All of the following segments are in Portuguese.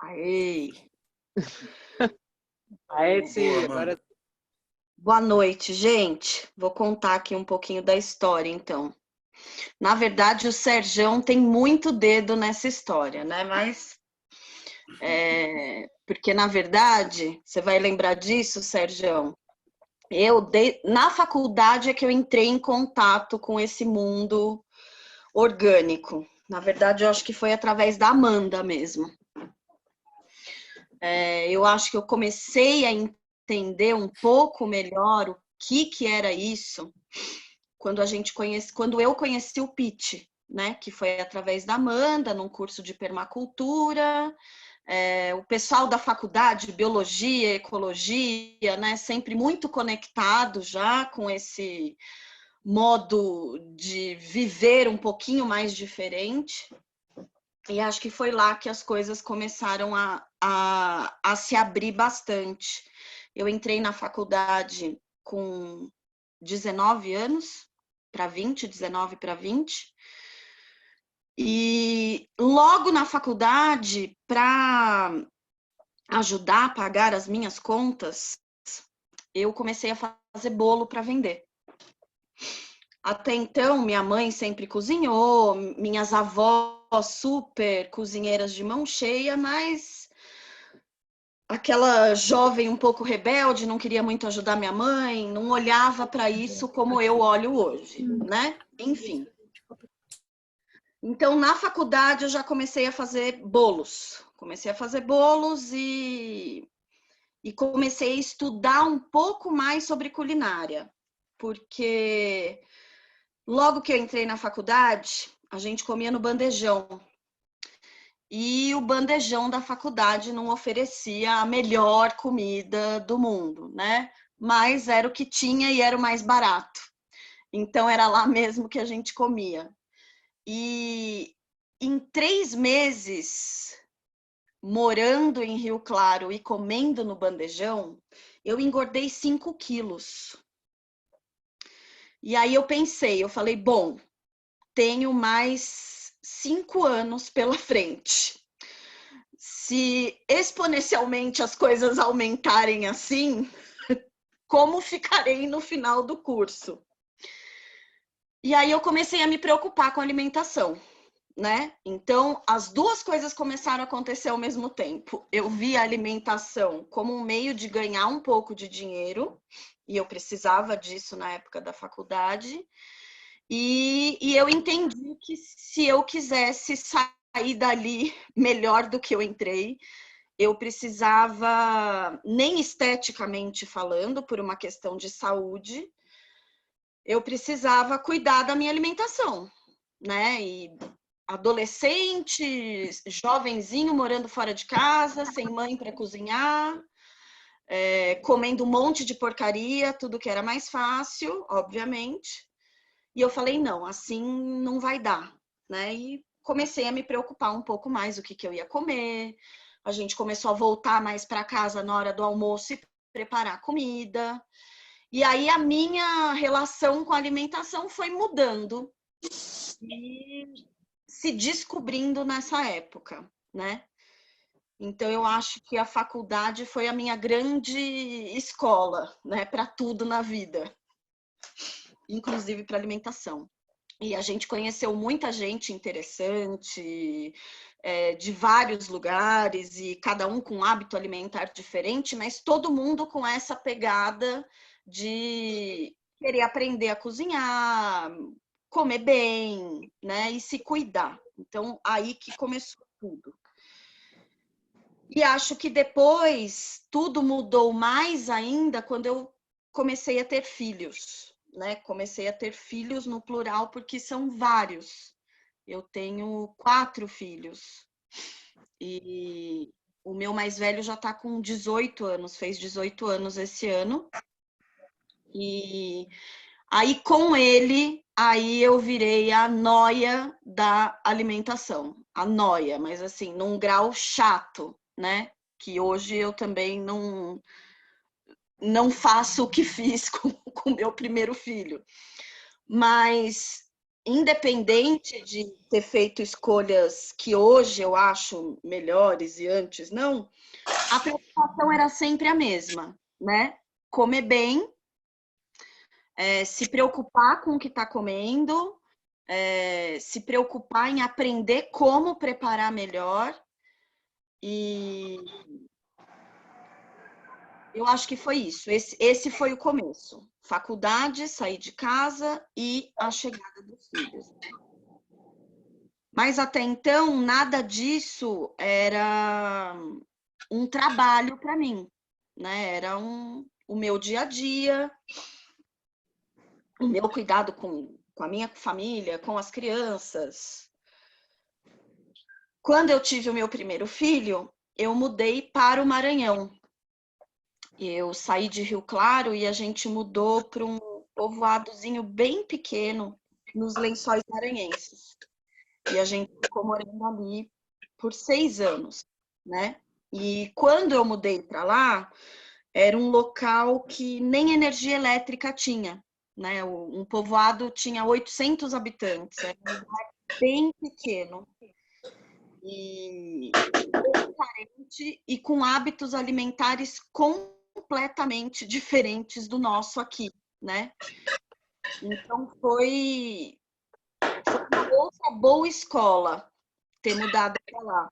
Aê! Aí, sim, Boa, agora... mano. Boa noite, gente. Vou contar aqui um pouquinho da história, então. Na verdade, o Serjão tem muito dedo nessa história, né? Mas... porque, na verdade, você vai lembrar disso, Serjão? Na faculdade é que eu entrei em contato com esse mundo orgânico. Na verdade, eu acho que foi através da Amanda mesmo. Eu acho que eu comecei a entender um pouco melhor o que era isso quando eu conheci o Pitch, né? Que foi através da Amanda, num curso de permacultura. O pessoal da faculdade, biologia, ecologia, né? Sempre muito conectado já com esse modo de viver um pouquinho mais diferente. E acho que foi lá que as coisas começaram a se abrir bastante. Eu entrei na faculdade com 19 anos para 20, 19 para 20. E logo na faculdade, para ajudar a pagar as minhas contas, eu comecei a fazer bolo para vender. Até então, minha mãe sempre cozinhou, minhas avós super cozinheiras de mão cheia, mas aquela jovem um pouco rebelde, não queria muito ajudar minha mãe, não olhava para isso como eu olho hoje, né? Enfim. Então, na faculdade, eu já comecei a fazer bolos. Comecei a fazer bolos e comecei a estudar um pouco mais sobre culinária, porque logo que eu entrei na faculdade, a gente comia no bandejão. E o bandejão da faculdade não oferecia a melhor comida do mundo, né? Mas era o que tinha e era o mais barato. Então, era lá mesmo que a gente comia. E em 3 meses, morando em Rio Claro e comendo no bandejão, eu engordei 5 quilos. E aí eu falei, bom, tenho mais 5 anos pela frente. Se exponencialmente as coisas aumentarem assim, como ficarei no final do curso? E aí eu comecei a me preocupar com a alimentação, né? Então, as duas coisas começaram a acontecer ao mesmo tempo. Eu vi a alimentação como um meio de ganhar um pouco de dinheiro, e eu precisava disso na época da faculdade. E eu entendi que se eu quisesse sair dali melhor do que eu entrei, eu precisava, nem esteticamente falando, por uma questão de saúde, eu precisava cuidar da minha alimentação, né? E adolescente, jovenzinho, morando fora de casa, sem mãe para cozinhar, comendo um monte de porcaria, tudo que era mais fácil, obviamente. E eu falei, não, assim não vai dar, né? E comecei a me preocupar um pouco mais o que eu ia comer. A gente começou a voltar mais para casa na hora do almoço e preparar comida. E aí a minha relação com a alimentação foi mudando e se descobrindo nessa época, né? Então eu acho que a faculdade foi a minha grande escola, né, para tudo na vida, inclusive para alimentação. E a gente conheceu muita gente interessante, de vários lugares, e cada um com um hábito alimentar diferente, mas todo mundo com essa pegada de querer aprender a cozinhar, comer bem, né? E se cuidar. Então, aí que começou tudo. E acho que depois tudo mudou mais ainda quando eu comecei a ter filhos, né? Comecei a ter filhos no plural porque são vários. Eu tenho 4 filhos. E o meu mais velho já está com 18 anos, fez 18 anos esse ano. E aí com ele, aí eu virei a nóia da alimentação. A nóia, mas assim, num grau chato, né? Que hoje eu também não faço o que fiz com o meu primeiro filho. Mas independente de ter feito escolhas que hoje eu acho melhores e antes não, a preocupação era sempre a mesma, né? Comer bem, se preocupar com o que está comendo, se preocupar em aprender como preparar melhor. E eu acho que foi isso. Esse foi o começo. Faculdade, sair de casa e a chegada dos filhos. Mas até então, nada disso era um trabalho para mim, né? Era o meu dia a dia, o meu cuidado com a minha família, com as crianças. Quando eu tive o meu primeiro filho, eu mudei para o Maranhão. Eu saí de Rio Claro e a gente mudou para um povoadozinho bem pequeno nos Lençóis Maranhenses. E a gente ficou morando ali por 6 anos, né? E quando eu mudei para lá, era um local que nem energia elétrica tinha, né? Um povoado tinha 800 habitantes, era um lugar bem pequeno e bem carente e com hábitos alimentares completamente diferentes do nosso aqui, né? Então foi uma outra boa escola ter mudado para lá.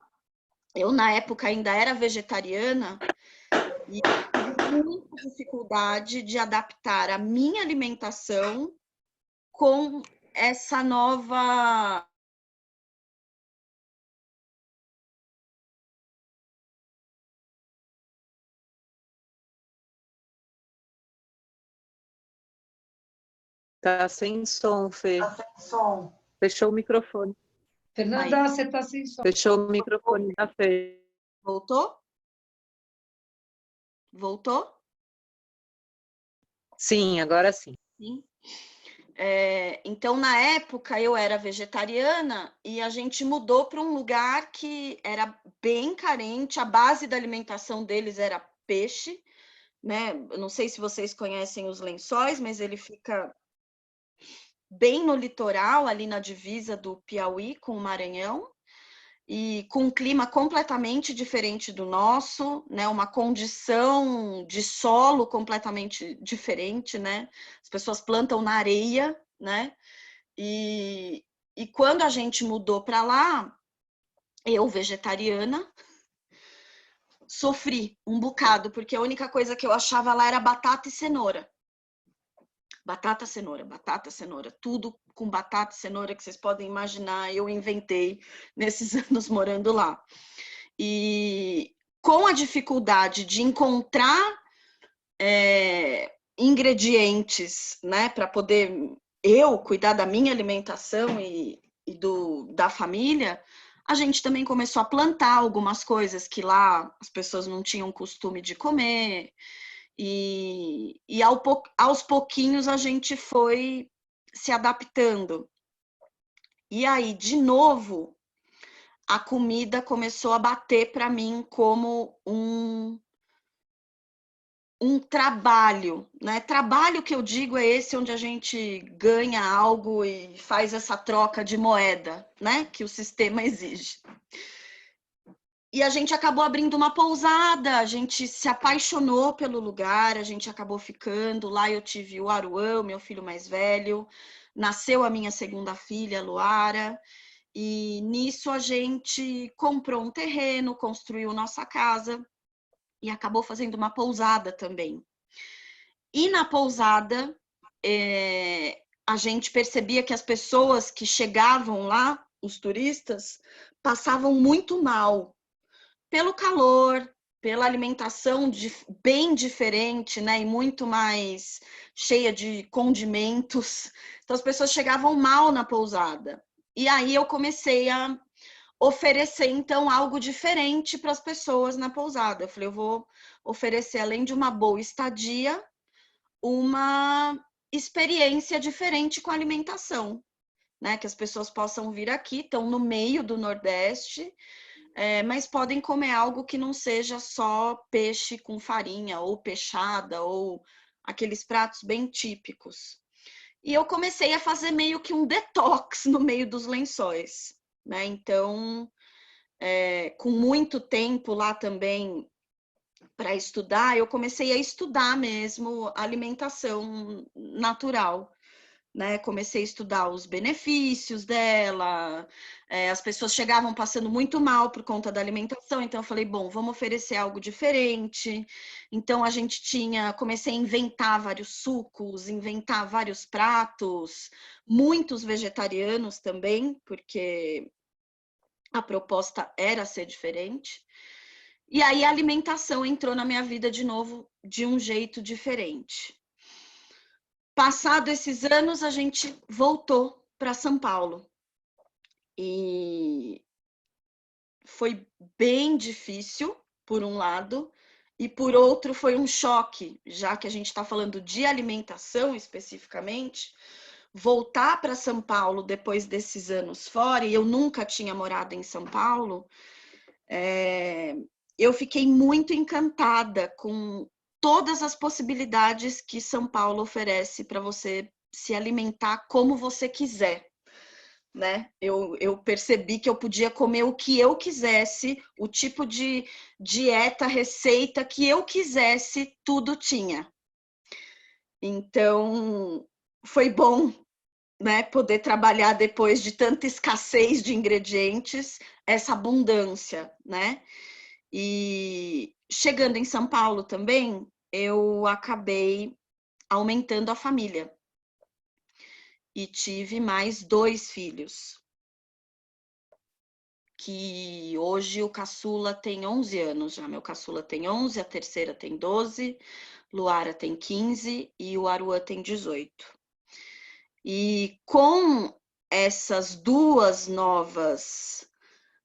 Eu, na época, ainda era vegetariana e tive muita dificuldade de adaptar a minha alimentação com essa nova. Tá sem som, Fê. Tá sem som. Fechou o microfone. Fernanda, você está sem som. Fechou o microfone da Fê. Voltou? Voltou? Sim, agora sim. Sim. Então, na época, eu era vegetariana e a gente mudou para um lugar que era bem carente, a base da alimentação deles era peixe, né? Eu não sei se vocês conhecem os Lençóis, mas ele fica bem no litoral, ali na divisa do Piauí com o Maranhão, e com um clima completamente diferente do nosso, né? Uma condição de solo completamente diferente, né? As pessoas plantam na areia, né? E quando a gente mudou para lá, eu, vegetariana, sofri um bocado, porque a única coisa que eu achava lá era batata e cenoura. Batata, cenoura, tudo com batata e cenoura que vocês podem imaginar, eu inventei nesses anos morando lá. E com a dificuldade de encontrar ingredientes, né, para poder eu cuidar da minha alimentação e da família, a gente também começou a plantar algumas coisas que lá as pessoas não tinham costume de comer. E aos pouquinhos a gente foi se adaptando. E aí, de novo, a comida começou a bater para mim como um trabalho, né? Trabalho que eu digo é esse onde a gente ganha algo e faz essa troca de moeda, né? Que o sistema exige. E a gente acabou abrindo uma pousada, a gente se apaixonou pelo lugar, a gente acabou ficando. Lá eu tive o Aruã, meu filho mais velho, nasceu a minha segunda filha, a Luara, e nisso a gente comprou um terreno, construiu nossa casa e acabou fazendo uma pousada também. E na pousada, a gente percebia que as pessoas que chegavam lá, os turistas, passavam muito mal pelo calor, pela alimentação bem diferente, né? E muito mais cheia de condimentos. Então, as pessoas chegavam mal na pousada. E aí eu comecei a oferecer, então, algo diferente para as pessoas na pousada. Eu falei, eu vou oferecer, além de uma boa estadia, uma experiência diferente com a alimentação, né? Que as pessoas possam vir aqui, estão no meio do Nordeste, mas podem comer algo que não seja só peixe com farinha, ou peixada, ou aqueles pratos bem típicos. E eu comecei a fazer meio que um detox no meio dos lençóis, né? Então, com muito tempo lá também para estudar, eu comecei a estudar mesmo alimentação natural, né? Comecei a estudar os benefícios dela, as pessoas chegavam passando muito mal por conta da alimentação, então eu falei, bom, vamos oferecer algo diferente. Então a gente comecei a inventar vários sucos, inventar vários pratos, muitos vegetarianos também, porque a proposta era ser diferente. E aí a alimentação entrou na minha vida de novo de um jeito diferente. Passado esses anos, a gente voltou para São Paulo. E foi bem difícil, por um lado, e por outro foi um choque, já que a gente está falando de alimentação especificamente, voltar para São Paulo depois desses anos fora, e eu nunca tinha morado em São Paulo, eu fiquei muito encantada com todas as possibilidades que São Paulo oferece para você se alimentar como você quiser, né? Eu percebi que eu podia comer o que eu quisesse, o tipo de dieta, receita que eu quisesse, tudo tinha. Então, foi bom, né, poder trabalhar depois de tanta escassez de ingredientes, essa abundância, né? E chegando em São Paulo também, eu acabei aumentando a família. E tive mais 2 filhos. Que hoje o caçula tem 11 anos já. Meu caçula tem 11, a terceira tem 12, Luara tem 15 e o Aruan tem 18. E com essas 2 novas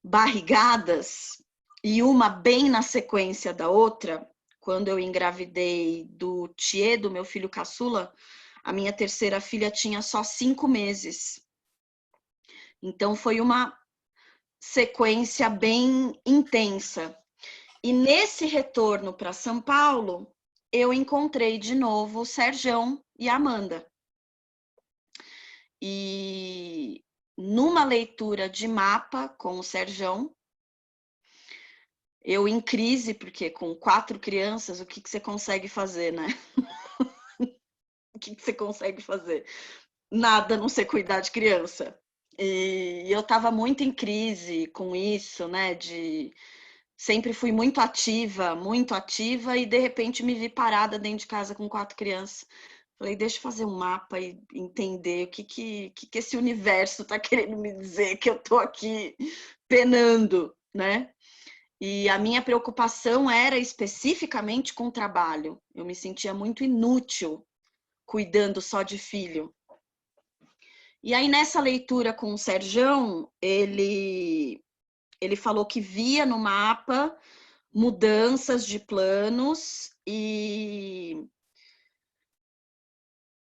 barrigadas, e uma bem na sequência da outra, quando eu engravidei do Thier, do meu filho caçula, a minha terceira filha tinha só 5 meses. Então, foi uma sequência bem intensa. E nesse retorno para São Paulo, eu encontrei de novo o Serjão e a Amanda. E numa leitura de mapa com o Serjão, eu em crise, porque com 4 crianças, o que você consegue fazer, né? O que você consegue fazer? Nada, a não ser cuidar de criança. E eu estava muito em crise com isso, né? Sempre fui muito ativa, e de repente me vi parada dentro de casa com 4 crianças. Falei, deixa eu fazer um mapa e entender o que esse universo está querendo me dizer, que eu estou aqui penando, né? E a minha preocupação era especificamente com o trabalho. Eu me sentia muito inútil cuidando só de filho. E aí, nessa leitura com o Serjão, ele falou que via no mapa mudanças de planos e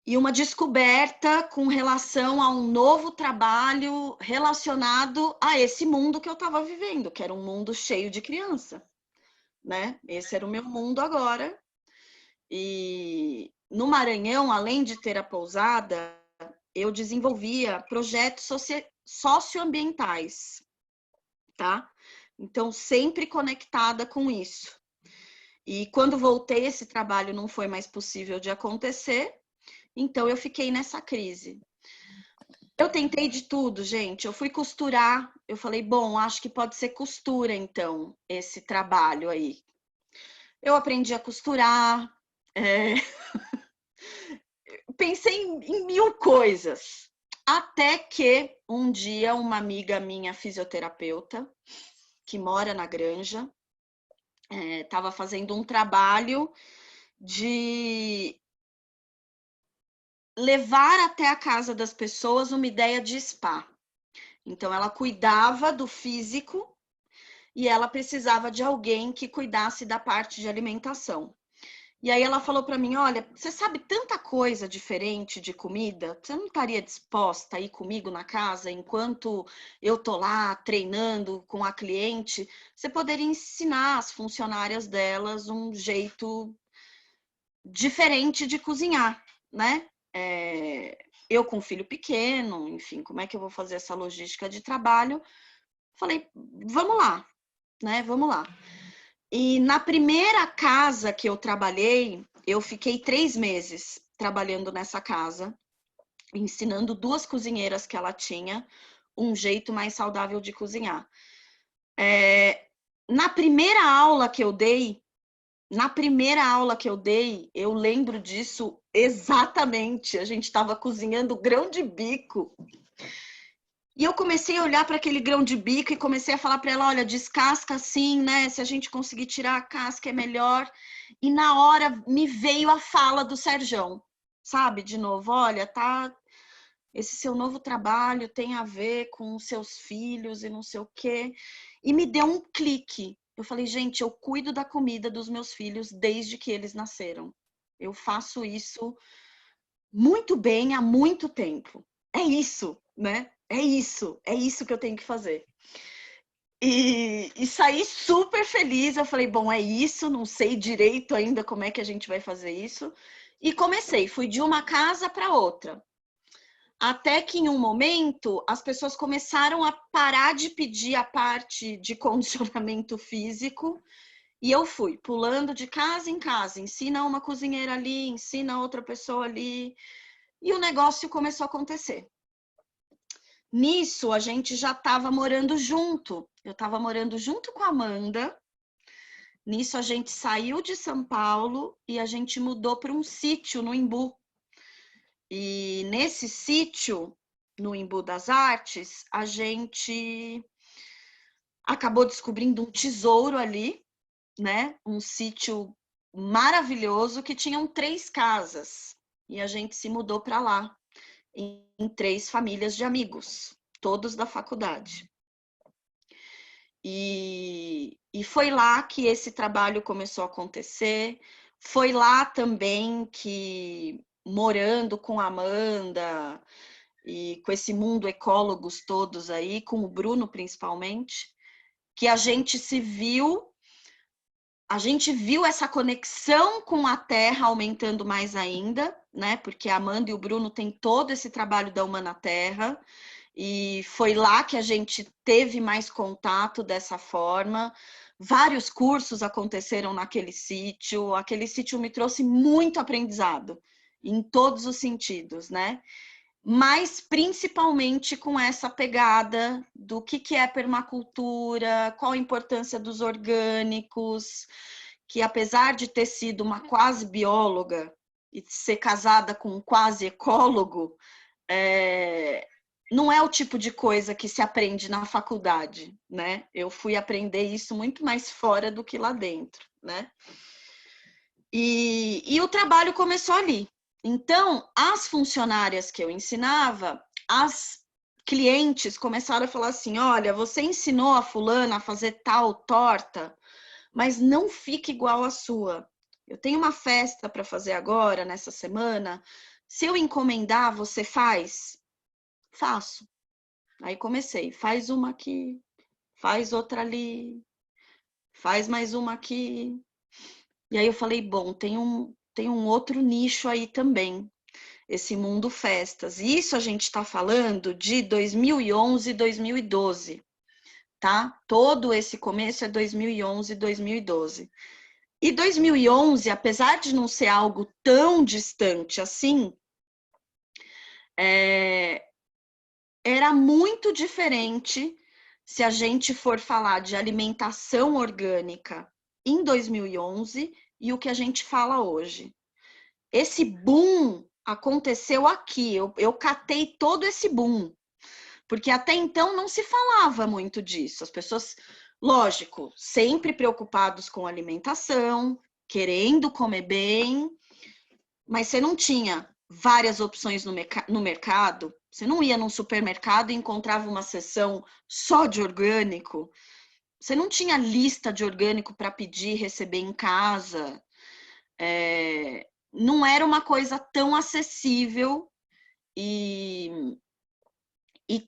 uma descoberta com relação a um novo trabalho relacionado a esse mundo que eu estava vivendo, que era um mundo cheio de criança, né? Esse era o meu mundo agora. E no Maranhão, além de ter a pousada, eu desenvolvia projetos socioambientais, tá? Então, sempre conectada com isso. E quando voltei, esse trabalho não foi mais possível de acontecer, então eu fiquei nessa crise. Eu tentei de tudo, gente. Eu fui costurar, eu falei, bom, acho que pode ser costura, então, esse trabalho aí. Eu aprendi a costurar, pensei em 1000 coisas, até que um dia uma amiga minha, fisioterapeuta, que mora na Granja, estava fazendo um trabalho de levar até a casa das pessoas uma ideia de spa. Então, ela cuidava do físico e ela precisava de alguém que cuidasse da parte de alimentação. E aí ela falou para mim, olha, você sabe tanta coisa diferente de comida, você não estaria disposta a ir comigo na casa enquanto eu tô lá treinando com a cliente? Você poderia ensinar as funcionárias delas um jeito diferente de cozinhar, né? eu com um filho pequeno, enfim, como é que eu vou fazer essa logística de trabalho? Falei, vamos lá, né? Vamos lá. E na primeira casa que eu trabalhei, eu fiquei 3 meses trabalhando nessa casa, ensinando 2 cozinheiras que ela tinha um jeito mais saudável de cozinhar. Na primeira aula que eu dei, eu lembro disso exatamente. A gente estava cozinhando grão de bico. E eu comecei a olhar para aquele grão de bico e comecei a falar para ela, olha, descasca assim, né? Se a gente conseguir tirar a casca é melhor. E na hora me veio a fala do Serjão, sabe? De novo, olha, tá, esse seu novo trabalho tem a ver com os seus filhos e não sei o quê. E me deu um clique. Eu falei, gente, eu cuido da comida dos meus filhos desde que eles nasceram. Eu faço isso muito bem há muito tempo. É isso, né? É isso que eu tenho que fazer. E saí super feliz. Eu falei, bom, é isso, não sei direito ainda como é que a gente vai fazer isso. E comecei, fui de uma casa para outra. Até que em um momento as pessoas começaram a parar de pedir a parte de condicionamento físico e eu fui pulando de casa em casa, ensina uma cozinheira ali, ensina outra pessoa ali, e o negócio começou a acontecer. Nisso a gente já estava morando junto, eu estava morando junto com a Amanda. Nisso a gente saiu de São Paulo e a gente mudou para um sítio no Embu. E nesse sítio, no Embu das Artes, a gente acabou descobrindo um tesouro ali, né? Um sítio maravilhoso que tinham 3 casas. E a gente se mudou para lá, em 3 famílias de amigos, todos da faculdade. E foi lá que esse trabalho começou a acontecer. Foi lá também que, morando com a Amanda e com esse mundo ecólogos todos aí, com o Bruno principalmente, que a gente viu essa conexão com a terra aumentando mais ainda, né? Porque a Amanda e o Bruno têm todo esse trabalho da Humana Terra, e foi lá que a gente teve mais contato dessa forma. Vários cursos aconteceram naquele sítio. Aquele sítio me trouxe muito aprendizado, em todos os sentidos, né? Mas principalmente com essa pegada do que é permacultura, qual a importância dos orgânicos, que apesar de ter sido uma quase bióloga e ser casada com um quase ecólogo, não é o tipo de coisa que se aprende na faculdade, né? Eu fui aprender isso muito mais fora do que lá dentro, né? E o trabalho começou ali. Então, as funcionárias que eu ensinava, as clientes começaram a falar assim, olha, você ensinou a fulana a fazer tal torta, mas não fica igual a sua. Eu tenho uma festa para fazer agora, nessa semana. Se eu encomendar, você faz? Faço. Aí comecei, faz uma aqui, faz outra ali, faz mais uma aqui. E aí eu falei, bom, tem um outro nicho aí também, esse mundo festas. Isso a gente está falando de 2011 e 2012, tá? Todo esse começo é 2011 e 2012. E 2011, apesar de não ser algo tão distante assim, era muito diferente se a gente for falar de alimentação orgânica em 2011 e o que a gente fala hoje. Esse boom aconteceu aqui, eu catei todo esse boom, porque até então não se falava muito disso. As pessoas, lógico, sempre preocupados com alimentação, querendo comer bem, mas você não tinha várias opções no mercado, você não ia num supermercado e encontrava uma seção só de orgânico, você não tinha lista de orgânico para pedir e receber em casa, não era uma coisa tão acessível e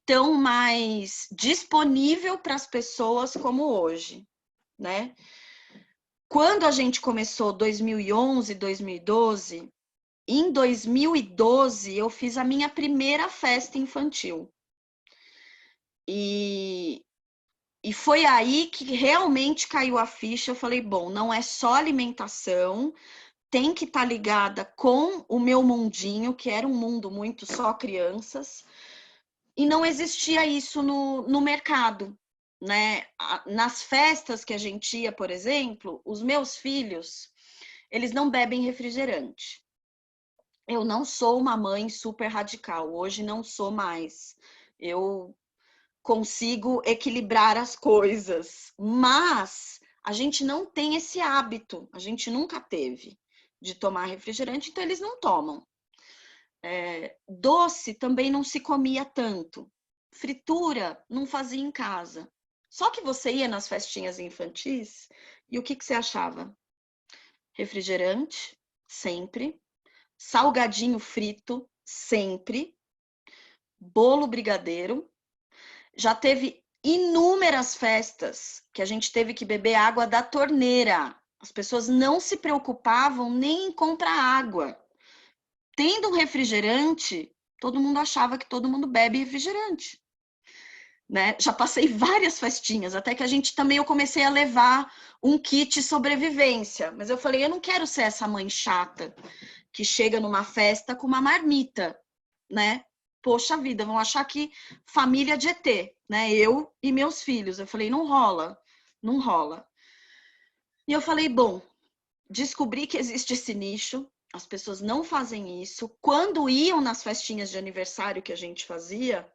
tão mais disponível para as pessoas como hoje, né? Quando a gente começou 2011, 2012, em 2012, eu fiz a minha primeira festa infantil. E foi aí que realmente caiu a ficha. Eu falei, bom, não é só alimentação, tem que estar ligada com o meu mundinho, que era um mundo muito só crianças, e não existia isso no mercado, né? Nas festas que a gente ia, por exemplo, os meus filhos, eles não bebem refrigerante. Eu não sou uma mãe super radical, hoje não sou mais. Eu consigo equilibrar as coisas, mas a gente não tem esse hábito, a gente nunca teve de tomar refrigerante, então eles não tomam. Doce também não se comia tanto, fritura não fazia em casa. Só que você ia nas festinhas infantis e o que você achava? Refrigerante, sempre. Salgadinho frito, sempre. Bolo brigadeiro. Já teve inúmeras festas que a gente teve que beber água da torneira. As pessoas não se preocupavam nem em comprar água. Tendo um refrigerante, todo mundo achava que todo mundo bebe refrigerante. Né? Já passei várias festinhas, até que eu comecei a levar um kit sobrevivência. Mas eu falei, eu não quero ser essa mãe chata que chega numa festa com uma marmita, né? Poxa vida, vão achar que família de ET, né? Eu e meus filhos. Eu falei, não rola, não rola. E eu falei, bom, descobri que existe esse nicho, as pessoas não fazem isso. Quando iam nas festinhas de aniversário que a gente fazia,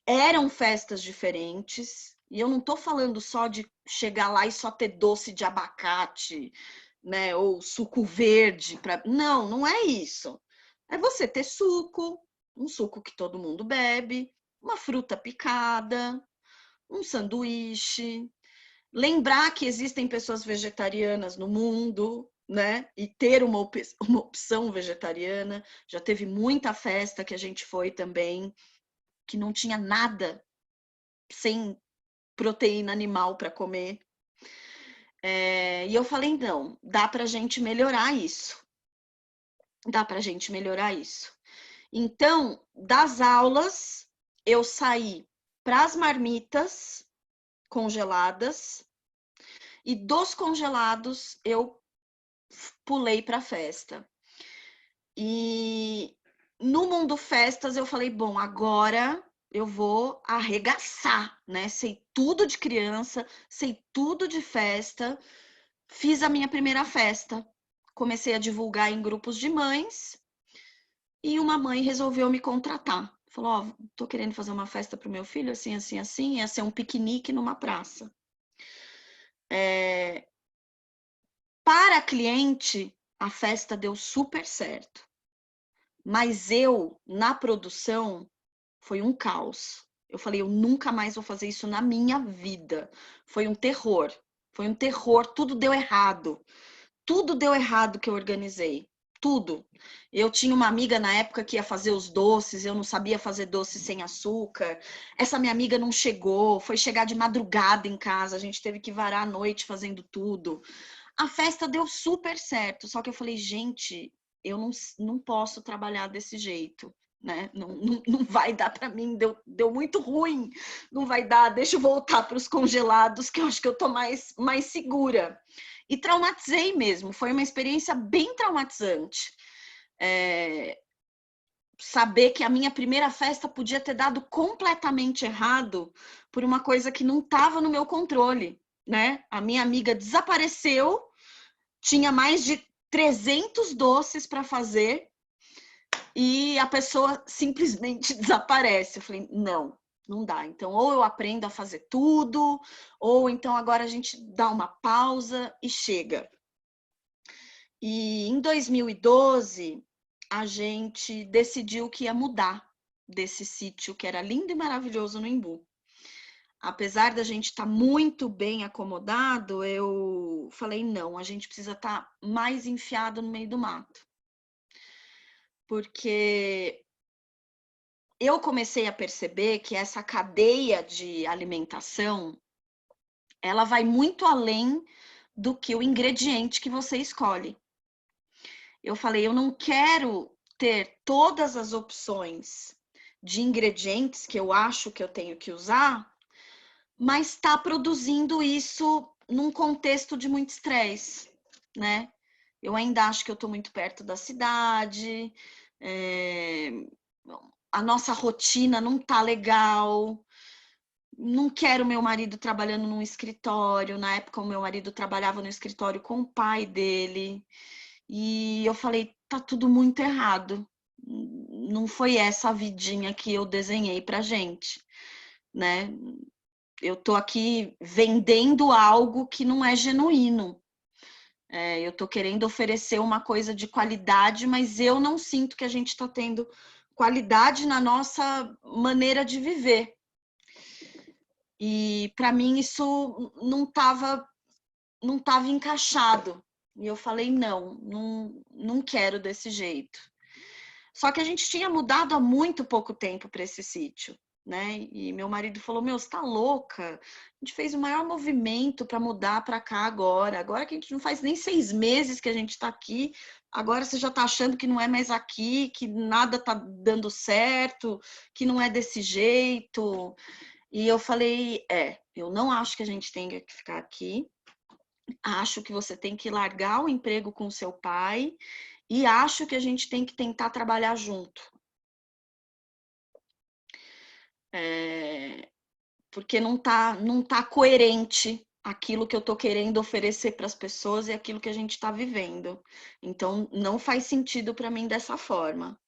eram festas diferentes. E eu não tô falando só de chegar lá e só ter doce de abacate, né? Ou suco verde. Não, não é isso. É você ter suco, um suco que todo mundo bebe, uma fruta picada, um sanduíche. Lembrar que existem pessoas vegetarianas no mundo, né? E ter uma opção vegetariana. Já teve muita festa que a gente foi também, que não tinha nada sem proteína animal para comer. E eu falei, não, dá para a gente melhorar isso. Dá para a gente melhorar isso. Então, das aulas, eu saí para as marmitas congeladas e dos congelados eu pulei para a festa. E no mundo festas eu falei, bom, agora eu vou arregaçar, né? Sei tudo de criança, sei tudo de festa. Fiz a minha primeira festa. Comecei a divulgar em grupos de mães e uma mãe resolveu me contratar. Falou, ó, tô querendo fazer uma festa pro meu filho, assim, assim, assim, ia ser um piquenique numa praça. Para a cliente, a festa deu super certo. Mas eu, na produção, foi um caos. Eu falei, eu nunca mais vou fazer isso na minha vida. Foi um terror. Foi um terror, tudo deu errado. Tudo deu errado que eu organizei. Tudo. Eu tinha uma amiga na época que ia fazer os doces, eu não sabia fazer doce sem açúcar. Essa minha amiga não chegou, foi chegar de madrugada em casa, a gente teve que varar a noite fazendo tudo. A festa deu super certo, só que eu falei, gente, eu não posso trabalhar desse jeito, né? Não vai dar para mim, deu muito ruim, não vai dar, deixa eu voltar para os congelados, que eu acho que eu tô mais segura. E traumatizei mesmo, foi uma experiência bem traumatizante. Saber que a minha primeira festa podia ter dado completamente errado por uma coisa que não estava no meu controle, né? A minha amiga desapareceu, tinha mais de 300 doces para fazer e a pessoa simplesmente desaparece. Eu falei, não dá. Então, ou eu aprendo a fazer tudo, ou então agora a gente dá uma pausa e chega. E em 2012, a gente decidiu que ia mudar desse sítio que era lindo e maravilhoso no Embu. Apesar da gente estar muito bem acomodado, eu falei, não, a gente precisa estar mais enfiado no meio do mato. Porque eu comecei a perceber que essa cadeia de alimentação, ela vai muito além do que o ingrediente que você escolhe. eu falei, eu não quero ter todas as opções de ingredientes que eu acho que eu tenho que usar, mas está produzindo isso num contexto de muito estresse, né? Eu ainda acho que eu estou muito perto da cidade, a nossa rotina não tá legal, não quero meu marido trabalhando num escritório. Na época, o meu marido trabalhava no escritório com o pai dele, e eu falei, tá tudo muito errado. Não foi essa a vidinha que eu desenhei pra gente, né? Eu tô aqui vendendo algo que não é genuíno. Eu tô querendo oferecer uma coisa de qualidade, mas eu não sinto que a gente está tendo qualidade na nossa maneira de viver. E para mim isso não estava encaixado. E eu falei, não quero desse jeito. Só que a gente tinha mudado há muito pouco tempo para esse sítio, né? E meu marido falou, meu, você tá louca? A gente fez o maior movimento para mudar para cá agora. Agora que a gente não faz nem 6 meses que a gente está aqui, agora você já tá achando que não é mais aqui, que nada tá dando certo, que não é desse jeito. E eu falei, eu não acho que a gente tenha que ficar aqui. Acho que você tem que largar o emprego com seu pai e acho que a gente tem que tentar trabalhar junto. Porque não tá coerente aquilo que eu tô querendo oferecer para as pessoas e aquilo que a gente está vivendo. Então, não faz sentido para mim dessa forma.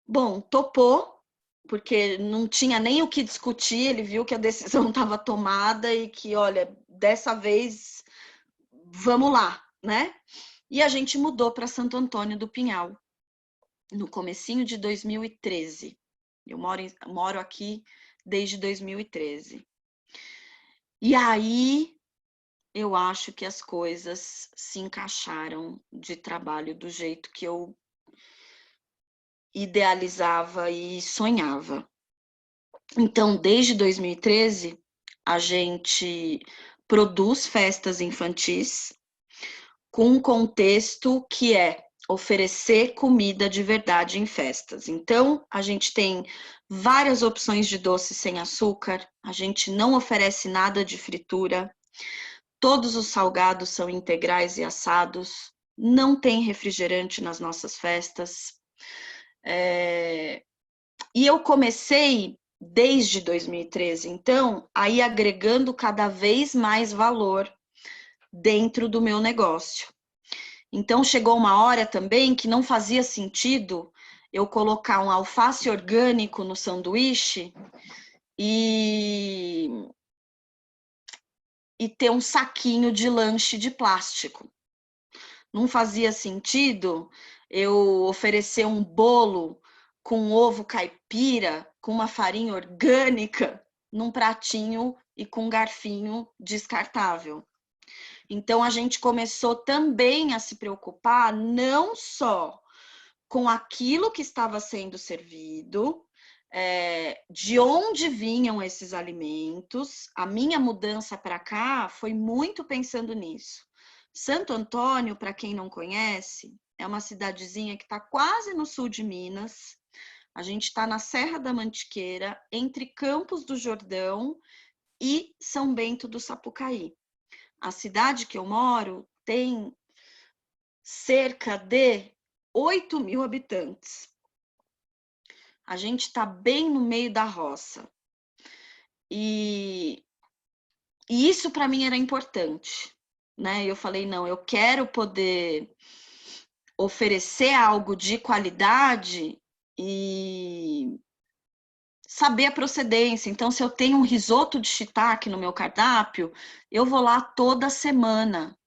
Bom, topou, porque não tinha nem o que discutir, ele viu que a decisão estava tomada e que, olha, dessa vez, vamos lá, né? E a gente mudou para Santo Antônio do Pinhal, no comecinho de 2013. Eu moro aqui desde 2013. E aí, eu acho que as coisas se encaixaram de trabalho do jeito que eu idealizava e sonhava. Então, desde 2013, a gente produz festas infantis com um contexto que é oferecer comida de verdade em festas. Então, a gente tem várias opções de doce sem açúcar, a gente não oferece nada de fritura, todos os salgados são integrais e assados, não tem refrigerante nas nossas festas. E eu comecei desde 2013, então, aí agregando cada vez mais valor dentro do meu negócio. Então, chegou uma hora também que não fazia sentido eu colocar um alface orgânico no sanduíche e ter um saquinho de lanche de plástico. Não fazia sentido eu oferecer um bolo com ovo caipira, com uma farinha orgânica, num pratinho e com um garfinho descartável. Então, a gente começou também a se preocupar não só com aquilo que estava sendo servido, de onde vinham esses alimentos. A minha mudança para cá foi muito pensando nisso. Santo Antônio, para quem não conhece, é uma cidadezinha que está quase no sul de Minas. A gente está na Serra da Mantiqueira, entre Campos do Jordão e São Bento do Sapucaí. A cidade que eu moro tem cerca de 8.000 habitantes. A gente está bem no meio da roça. E isso para mim era importante, né? Eu falei, não, eu quero poder oferecer algo de qualidade e saber a procedência. Então, se eu tenho um risoto de shiitake no meu cardápio, eu vou lá toda semana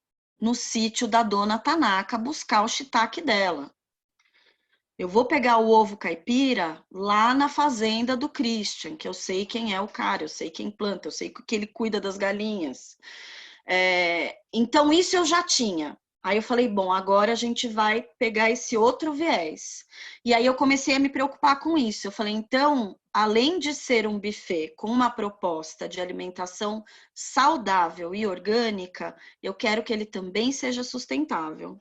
no sítio da dona Tanaka buscar o shiitake dela. Eu vou pegar o ovo caipira lá na fazenda do Christian, que eu sei quem é o cara, eu sei quem planta, eu sei que ele cuida das galinhas. Então, isso eu já tinha. Aí eu falei, bom, agora a gente vai pegar esse outro viés. E aí eu comecei a me preocupar com isso. Eu falei, então, além de ser um buffet com uma proposta de alimentação saudável e orgânica, eu quero que ele também seja sustentável.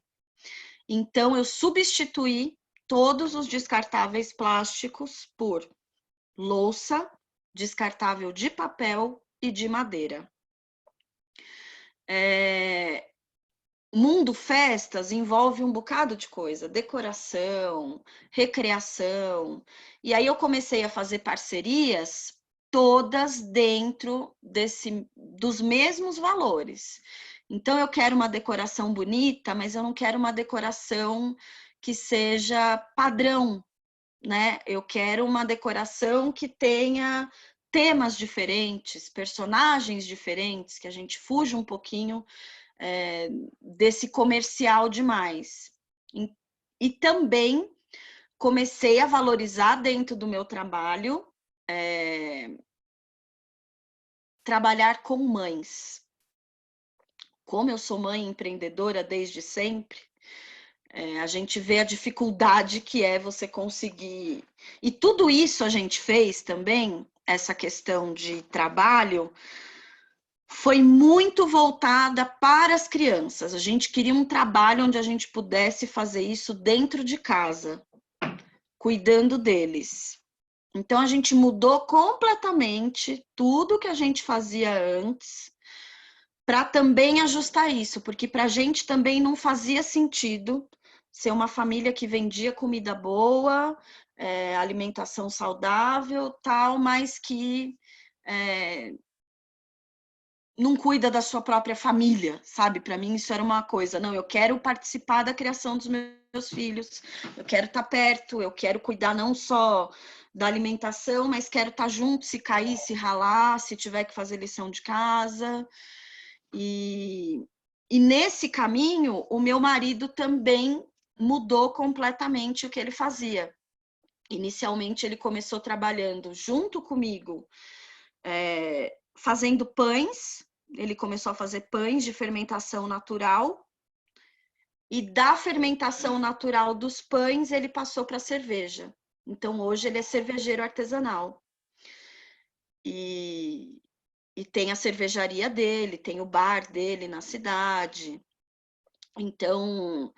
Então, eu substituí todos os descartáveis plásticos por louça descartável de papel e de madeira. Mundo festas envolve um bocado de coisa, decoração, recreação. E aí eu comecei a fazer parcerias todas dentro dos mesmos valores. Então eu quero uma decoração bonita, mas eu não quero uma decoração que seja padrão, né? Eu quero uma decoração que tenha temas diferentes, personagens diferentes, que a gente fuja um pouquinho desse comercial demais. E também comecei a valorizar dentro do meu trabalho trabalhar com mães. Como eu sou mãe empreendedora desde sempre, a gente vê a dificuldade que é você conseguir. E tudo isso a gente fez também, essa questão de trabalho, foi muito voltada para as crianças. A gente queria um trabalho onde a gente pudesse fazer isso dentro de casa, cuidando deles. Então, a gente mudou completamente tudo que a gente fazia antes para também ajustar isso, porque para a gente também não fazia sentido ser uma família que vendia comida boa, alimentação saudável, tal, mas que não cuida da sua própria família, sabe? Para mim isso era uma coisa, não, eu quero participar da criação dos meus filhos, eu quero estar perto, eu quero cuidar não só da alimentação, mas quero estar junto, se cair, se ralar, se tiver que fazer lição de casa. E nesse caminho, o meu marido também mudou completamente o que ele fazia. Inicialmente, ele começou trabalhando junto comigo, fazendo pães. Ele começou a fazer pães de fermentação natural. E da fermentação natural dos pães, ele passou para a cerveja. Então, hoje, ele é cervejeiro artesanal. E tem a cervejaria dele, tem o bar dele na cidade. Então,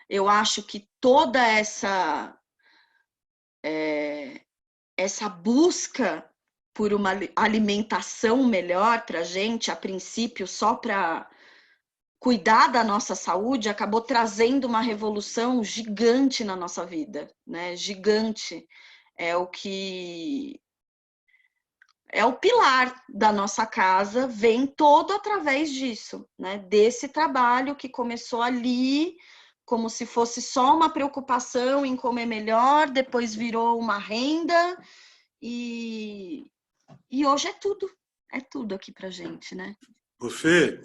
eu acho que toda essa busca por uma alimentação melhor para a gente, a princípio, só para cuidar da nossa saúde, acabou trazendo uma revolução gigante na nossa vida, né? Gigante. É o que é o pilar da nossa casa, vem todo através disso, né? Desse trabalho que começou ali, como se fosse só uma preocupação em comer melhor, depois virou uma renda, e hoje é tudo aqui pra gente, né? Ô Fê,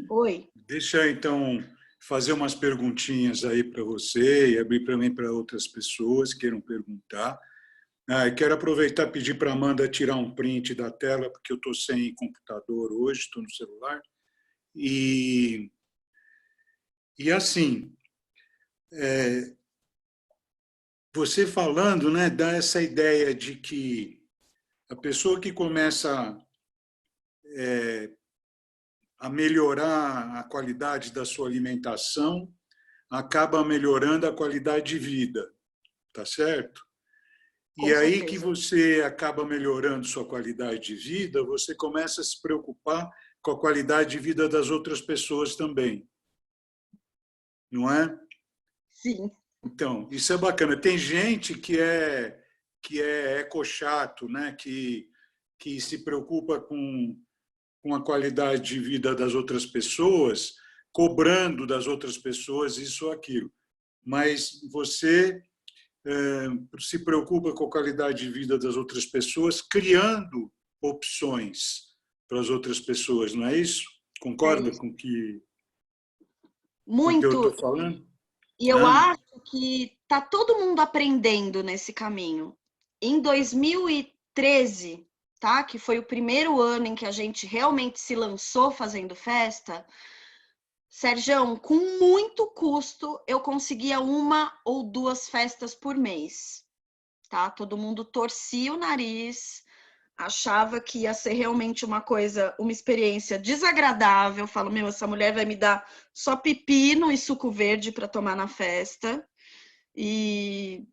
Oi. deixa eu então fazer umas perguntinhas aí para você e abrir também para outras pessoas que queiram perguntar. Quero aproveitar e pedir para a Amanda tirar um print da tela, porque eu estou sem computador hoje, estou no celular. E assim, você falando, né, dá essa ideia de que a pessoa que começa a melhorar a qualidade da sua alimentação acaba melhorando a qualidade de vida, tá certo? E aí que você acaba melhorando sua qualidade de vida, você começa a se preocupar com a qualidade de vida das outras pessoas também. Não é? Sim. Então, isso é bacana. Tem gente que é ecochato, né? Que se preocupa com a qualidade de vida das outras pessoas, cobrando das outras pessoas isso ou aquilo. Mas você se preocupa com a qualidade de vida das outras pessoas, criando opções para as outras pessoas, não é isso? Concorda com o que eu estou falando? E eu acho que está todo mundo aprendendo nesse caminho. Em 2013, tá? Que foi o primeiro ano em que a gente realmente se lançou fazendo festa, Sergião, com muito custo, eu conseguia 1 ou 2 festas por mês, tá? Todo mundo torcia o nariz, achava que ia ser realmente uma coisa, uma experiência desagradável. Eu falo, meu, essa mulher vai me dar só pepino e suco verde para tomar na festa. E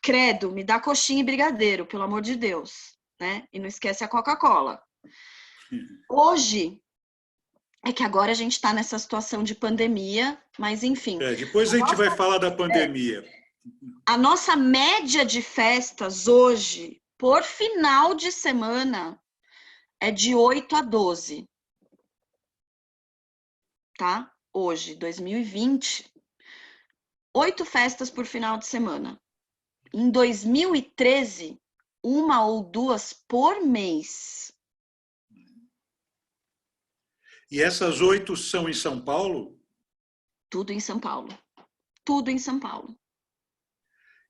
credo, me dá coxinha e brigadeiro, pelo amor de Deus, né? E não esquece a Coca-Cola. Hoje é que agora a gente está nessa situação de pandemia, mas enfim. Depois a gente vai falar da pandemia. A nossa média de festas hoje, por final de semana, é de 8 a 12. Tá? Hoje, 2020, 8 festas por final de semana. Em 2013, 1 ou 2 por mês. E essas 8 são em São Paulo? Tudo em São Paulo. Tudo em São Paulo.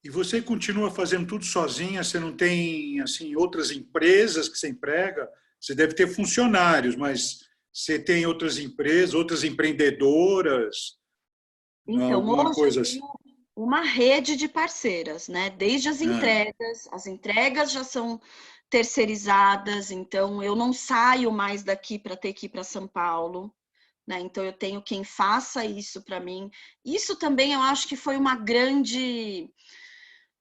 E você continua fazendo tudo sozinha? Você não tem assim outras empresas que você emprega? Você deve ter funcionários, mas você tem outras empresas, outras empreendedoras? Então, alguma hoje coisa eu assim? tenho uma rede de parceiras, né? Desde as entregas já são terceirizadas, então eu não saio mais daqui para ter que ir para São Paulo, né? Então eu tenho quem faça isso para mim. Isso também eu acho que foi uma grande,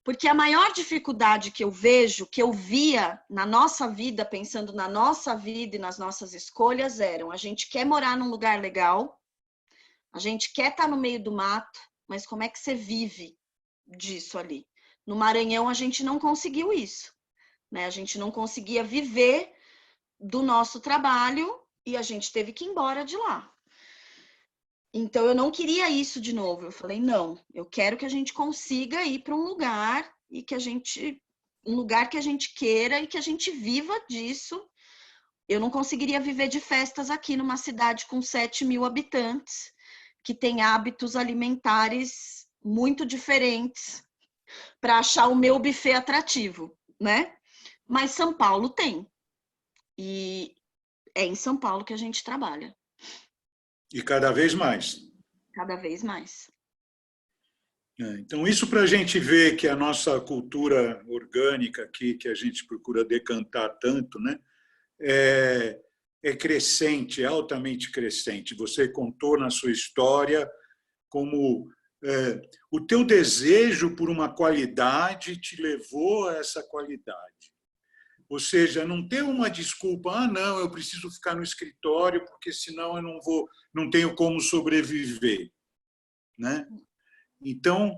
porque a maior dificuldade que eu vejo, que eu via na nossa vida, pensando na nossa vida e nas nossas escolhas, eram: a gente quer morar num lugar legal, a gente quer estar no meio do mato, mas como é que você vive disso ali? No Maranhão, a gente não conseguiu isso, né? A gente não conseguia viver do nosso trabalho e a gente teve que ir embora de lá. Então, eu não queria isso de novo. Eu falei, não, eu quero que a gente consiga ir para um lugar e que um lugar que a gente queira e que a gente viva disso. Eu não conseguiria viver de festas aqui numa cidade com 7.000 habitantes, que tem hábitos alimentares muito diferentes, para achar o meu buffet atrativo, né? Mas São Paulo tem. E é em São Paulo que a gente trabalha. E cada vez mais. Cada vez mais. Então, isso para a gente ver que a nossa cultura orgânica aqui, que a gente procura decantar tanto, né, é crescente, é altamente crescente. Você contou na sua história como o teu desejo por uma qualidade te levou a essa qualidade. Ou seja, não ter uma desculpa, não, eu preciso ficar no escritório porque senão eu não tenho como sobreviver, né? Então,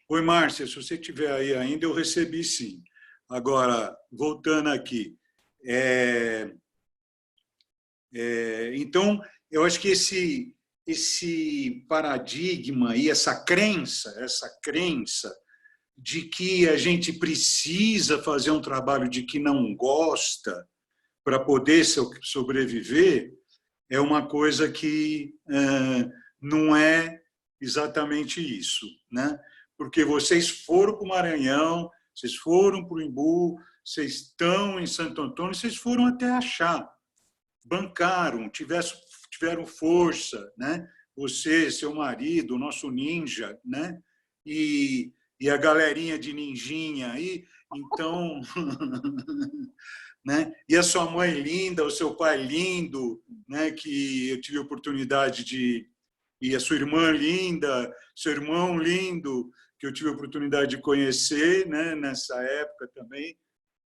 oi, Márcia, se você estiver aí ainda, eu recebi sim. Agora, voltando aqui. Então, eu acho que esse paradigma e essa crença de que a gente precisa fazer um trabalho de que não gosta para poder sobreviver, é uma coisa que não é exatamente isso, né? Porque vocês foram para o Maranhão, vocês foram para o Imbu, vocês estão em Santo Antônio, vocês foram até achar, bancaram, tiveram força, né? Você, seu marido, o nosso ninja, né? E a galerinha de ninjinha aí, então, né? E a sua mãe linda, o seu pai lindo, né? Que eu tive a oportunidade e a sua irmã linda, seu irmão lindo, que eu tive a oportunidade de conhecer, né? Nessa época também,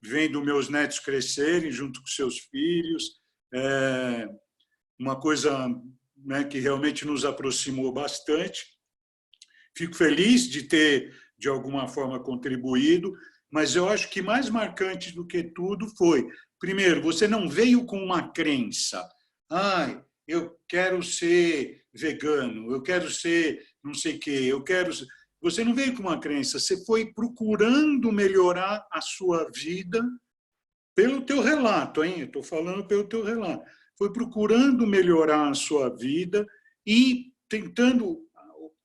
vendo meus netos crescerem junto com seus filhos, uma coisa, né, que realmente nos aproximou bastante. Fico feliz de ter, de alguma forma, contribuído, mas eu acho que mais marcante do que tudo foi, primeiro, você não veio com uma crença. Eu quero ser vegano, eu quero ser não sei o quê, eu quero... Você não veio com uma crença, você foi procurando melhorar a sua vida pelo teu relato, hein? Eu estou falando pelo teu relato. Foi procurando melhorar a sua vida e tentando,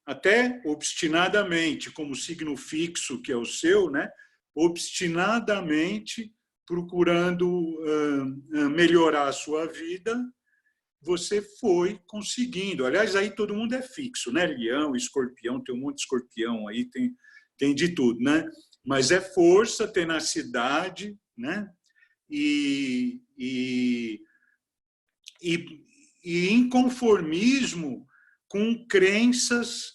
até obstinadamente, como signo fixo que é o seu, né? Obstinadamente procurando melhorar a sua vida, você foi conseguindo. Aliás, aí todo mundo é fixo, né? Leão, escorpião, tem um monte de escorpião aí, tem tem de tudo, né? Mas é força, tenacidade, né? E inconformismo com crenças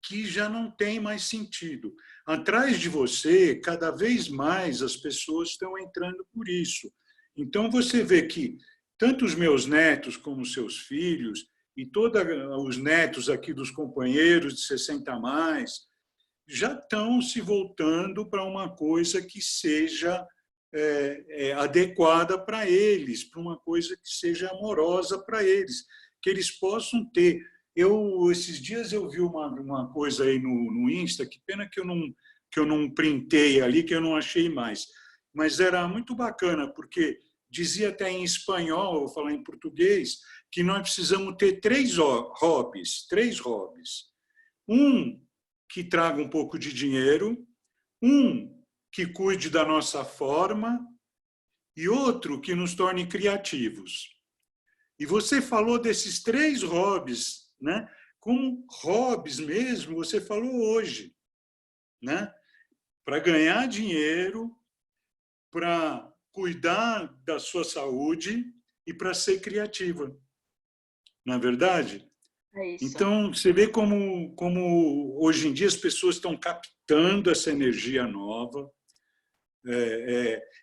que já não têm mais sentido. Atrás de você, cada vez mais as pessoas estão entrando por isso. Então, você vê que tanto os meus netos como os seus filhos, e todos os netos aqui dos companheiros de 60 a mais, já estão se voltando para uma coisa que seja adequada para eles, para uma coisa que seja amorosa para eles, que eles possam ter. Esses dias eu vi uma coisa aí no Insta, que pena que eu não printei ali, que eu não achei mais, mas era muito bacana, porque dizia até em espanhol, eu vou falar em português, que nós precisamos ter três hobbies. Um que traga um pouco de dinheiro, um que cuide da nossa forma e outro que nos torne criativos. E você falou desses 3 hobbies, né? Como hobbies mesmo, você falou hoje, né? Para ganhar dinheiro, para cuidar da sua saúde e para ser criativa. Não é verdade? É isso. Então, você vê como hoje em dia as pessoas estão captando essa energia nova.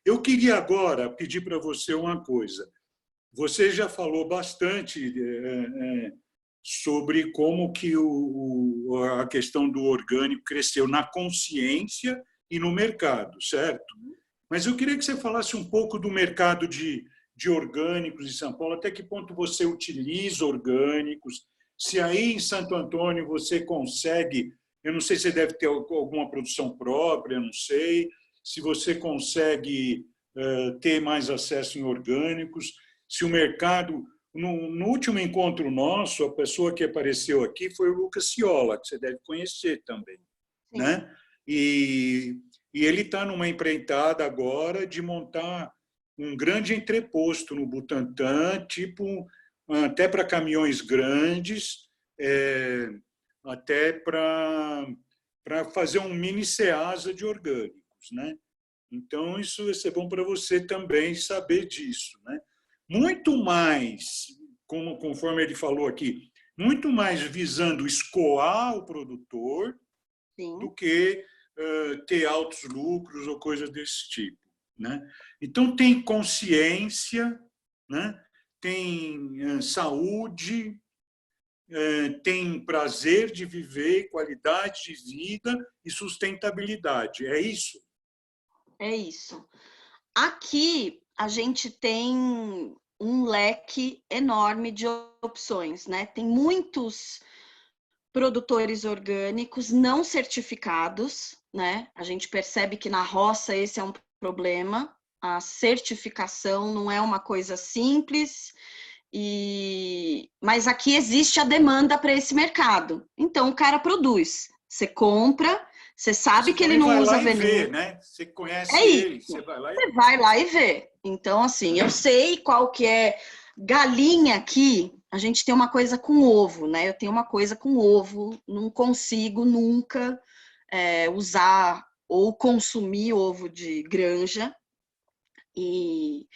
Eu queria agora pedir para você uma coisa. Você já falou bastante sobre como que a questão do orgânico cresceu na consciência e no mercado, certo? Mas eu queria que você falasse um pouco do mercado de orgânicos em São Paulo, até que ponto você utiliza orgânicos, se aí em Santo Antônio você consegue, eu não sei se você deve ter alguma produção própria, não sei, se você consegue ter mais acesso em orgânicos, se o mercado... No último encontro nosso, a pessoa que apareceu aqui foi o Lucas Ciola, que você deve conhecer também, né? E ele está numa empreitada agora de montar um grande entreposto no Butantã, tipo até para caminhões grandes, até para fazer um mini Ceasa de orgânicos, né? Então, isso vai ser bom para você também saber disso, né? Muito mais, conforme ele falou aqui, muito mais visando escoar o produtor do que ter altos lucros ou coisas desse tipo, né? Então, tem consciência, né? Tem saúde, tem prazer de viver, qualidade de vida e sustentabilidade. É isso? É isso. Aqui a gente tem um leque enorme de opções, né? Tem muitos produtores orgânicos não certificados, né? A gente percebe que na roça esse é um problema. A certificação não é uma coisa simples, mas aqui existe a demanda para esse mercado. Então o cara produz, você compra, você sabe que ele não usa veneno. Vê, né? Você conhece ele, você vai lá e você vai lá e vê. Então, assim, eu sei qual que é galinha aqui. A gente tem uma coisa com ovo, né? Eu tenho uma coisa com ovo. Não consigo nunca usar ou consumir ovo de granja. E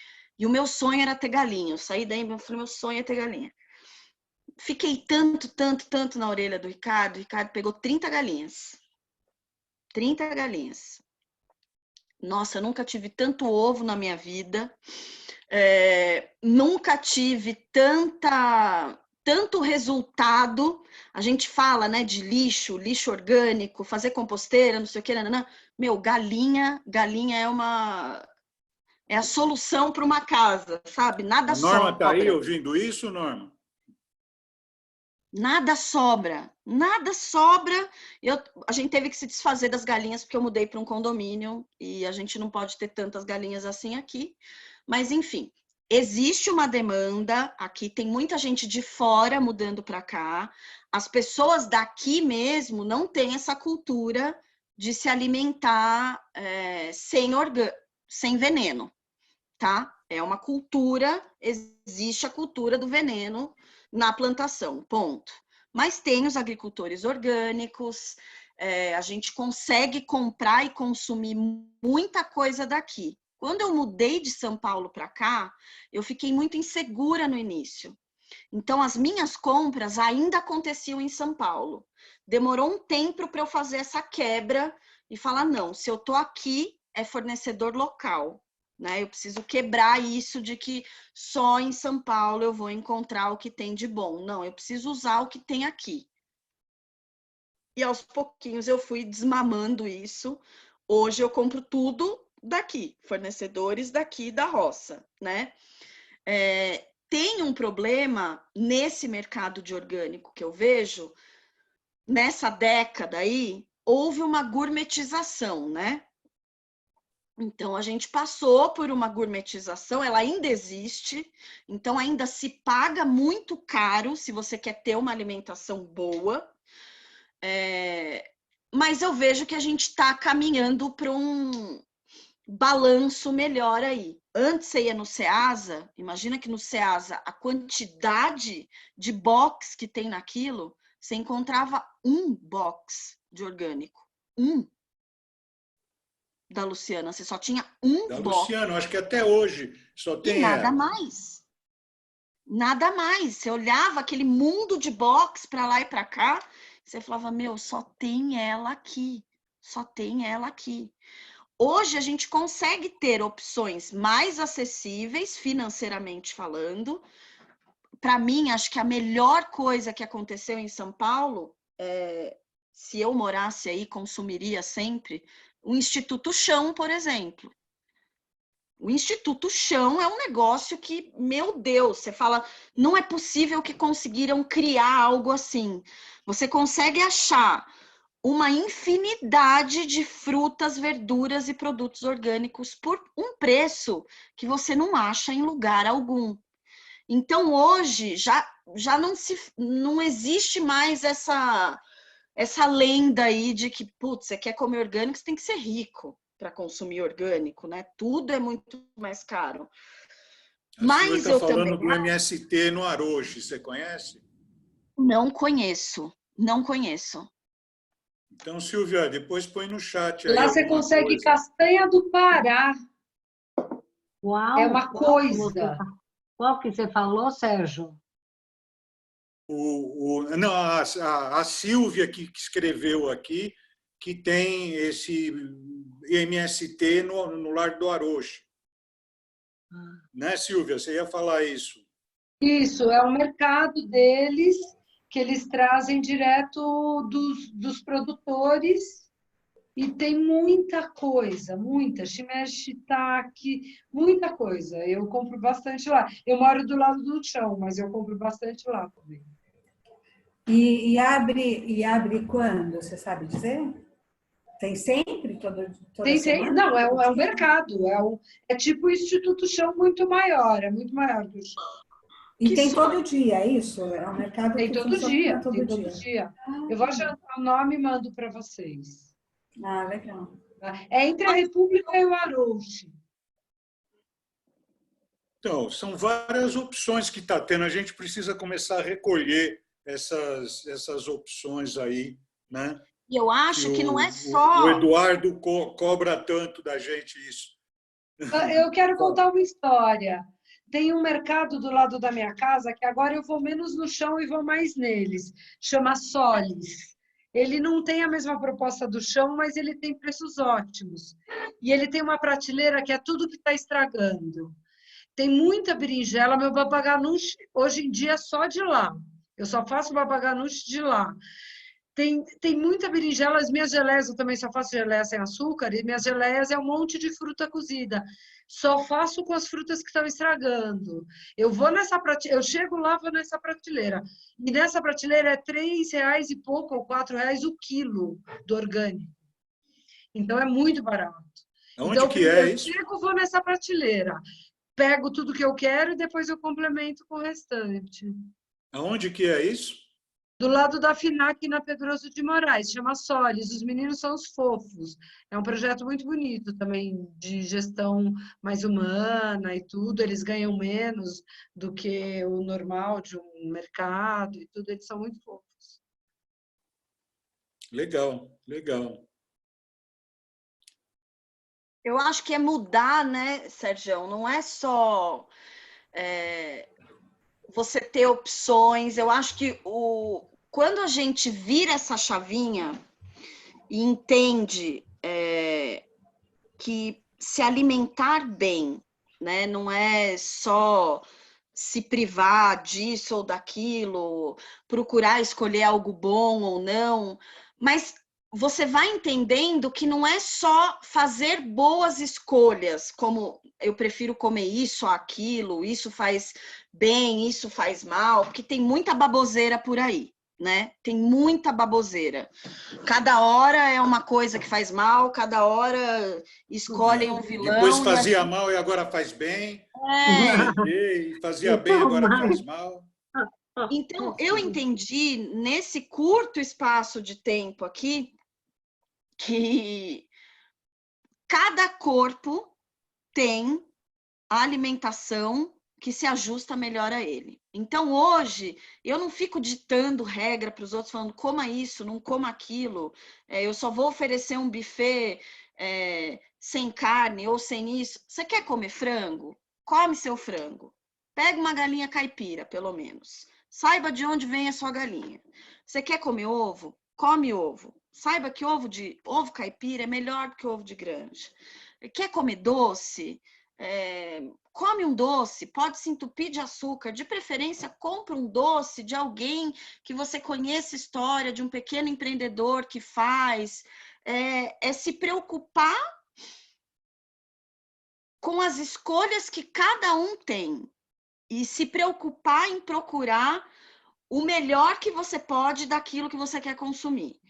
o meu sonho era ter galinha. Eu saí daí e falei, meu sonho é ter galinha. Fiquei tanto na orelha do Ricardo. O Ricardo pegou 30 galinhas. 30 galinhas. Nossa, eu nunca tive tanto ovo na minha vida. Nunca tive tanto resultado. A gente fala, né, de lixo orgânico, fazer composteira, não sei o que, não. Meu, galinha é a solução para uma casa, sabe? Nada sobra. A Norma está aí ouvindo isso, Norma? Nada sobra. A gente teve que se desfazer das galinhas porque eu mudei para um condomínio e a gente não pode ter tantas galinhas assim aqui. Mas, enfim, existe uma demanda aqui, tem muita gente de fora mudando para cá. As pessoas daqui mesmo não têm essa cultura de se alimentar sem veneno, tá? É uma cultura, existe a cultura do veneno na plantação, ponto. Mas tem os agricultores orgânicos, a gente consegue comprar e consumir muita coisa daqui. Quando eu mudei de São Paulo para cá, eu fiquei muito insegura no início. Então, as minhas compras ainda aconteciam em São Paulo. Demorou um tempo para eu fazer essa quebra e falar, não, se eu estou aqui, é fornecedor local. Né? Eu preciso quebrar isso de que só em São Paulo eu vou encontrar o que tem de bom. Não, eu preciso usar o que tem aqui. E aos pouquinhos eu fui desmamando isso. Hoje eu compro tudo daqui, fornecedores daqui da roça, né? Tem um problema nesse mercado de orgânico que eu vejo, nessa década aí, houve uma gourmetização, né? Então, a gente passou por uma gourmetização, ela ainda existe, então ainda se paga muito caro se você quer ter uma alimentação boa, mas eu vejo que a gente está caminhando para um balanço melhor aí. Antes você ia no Ceasa, imagina que no Ceasa a quantidade de box que tem naquilo, você encontrava um box de orgânico, da Luciana, você só tinha um Da box. Luciana, acho que até hoje só tem e nada ela. mais. Nada mais. Você olhava aquele mundo de box para lá e para cá, você falava, meu, só tem ela aqui. Só tem ela aqui. Hoje a gente consegue ter opções mais acessíveis, financeiramente falando. Para mim, acho que a melhor coisa que aconteceu em São Paulo, se eu morasse aí, consumiria sempre, o Instituto Chão, por exemplo. O Instituto Chão é um negócio que, meu Deus, você fala, não é possível que conseguiram criar algo assim. Você consegue achar uma infinidade de frutas, verduras e produtos orgânicos por um preço que você não acha em lugar algum. Então, hoje, já não existe mais essa lenda aí de que, putz, você quer comer orgânico, você tem que ser rico para consumir orgânico, né? Tudo é muito mais caro. A Silvia Mas está eu falando também do MST no Aroche, você conhece? não conheço. Então, Silvia, depois põe no chat aí Lá você alguma consegue coisa. castanha do Pará. Uau! É uma Qual coisa. Qual que você falou, Sérgio? Não, a Silvia que escreveu aqui, que tem esse MST no Largo do Aroche. Né, Silvia? Você ia falar isso. Isso, é o mercado deles, que eles trazem direto dos produtores. E tem muita coisa, muita, shimeji-shiitake, muita coisa. Eu compro bastante lá. Eu moro do lado do chão, mas eu compro bastante lá também. E abre quando? Você sabe dizer? Tem sempre? Toda semana? Não, é um mercado. É tipo o Instituto Chão muito maior. É muito maior que o chão. E tem todo dia, é isso? É um mercado Tem que todo funciona dia, todo tem todo dia. dia. Eu vou achar o nome e mando para vocês. Ah, legal. É entre a República e o Arouche. Então, são várias opções que está tendo. A gente precisa começar a recolher essas opções aí, né? E eu acho que não é O só... Eduardo cobra tanto da gente isso. Eu quero contar uma história. Tem um mercado do lado da minha casa que agora eu vou menos no chão e vou mais neles. Chama Solis. Ele não tem a mesma proposta do chão, mas ele tem preços ótimos. E ele tem uma prateleira que é tudo que está estragando. Tem muita berinjela, meu babaganuche hoje em dia é só de lá. Eu só faço babaganuche de lá. Tem muita berinjela, as minhas geleias, eu também só faço geleia sem açúcar, e minhas geleias é um monte de fruta cozida. Só faço com as frutas que estão estragando. Eu chego lá, vou nessa prateleira. E nessa prateleira é R$3 e pouco, ou R$4 o quilo do orgânico. Então é muito barato. Onde então, que é eu isso? chego, vou nessa prateleira. Pego tudo que eu quero e depois eu complemento com o restante. Aonde que é isso? Do lado da FINAC, na Pedroso de Moraes, chama Solis. Os meninos são os fofos. É um projeto muito bonito também, de gestão mais humana e tudo. Eles ganham menos do que o normal de um mercado e tudo. Eles são muito fofos. Legal, legal. Eu acho que é mudar, né, Sérgio? Não é só você ter opções. Eu acho que quando a gente vira essa chavinha e entende que se alimentar bem, né, não é só se privar disso ou daquilo, procurar escolher algo bom ou não, mas você vai entendendo que não é só fazer boas escolhas, como eu prefiro comer isso ou aquilo, isso faz bem, isso faz mal, porque tem muita baboseira por aí, né? Tem muita baboseira. Cada hora é uma coisa que faz mal, cada hora escolhem um vilão. Depois fazia mal e agora faz bem. E fazia bem, agora faz mal. Então, eu entendi nesse curto espaço de tempo aqui que cada corpo tem a alimentação que se ajusta melhor a ele. Então, hoje, eu não fico ditando regra para os outros, falando coma isso, não coma aquilo, eu só vou oferecer um buffet sem carne ou sem isso. Você quer comer frango? Come seu frango. Pega uma galinha caipira, pelo menos. Saiba de onde vem a sua galinha. Você quer comer ovo? Come ovo. Saiba que ovo caipira é melhor do que ovo de granja. Quer comer doce? Come um doce, pode se entupir de açúcar, de preferência compra um doce de alguém que você conheça a história, de um pequeno empreendedor que faz, se preocupar com as escolhas que cada um tem e se preocupar em procurar o melhor que você pode daquilo que você quer consumir.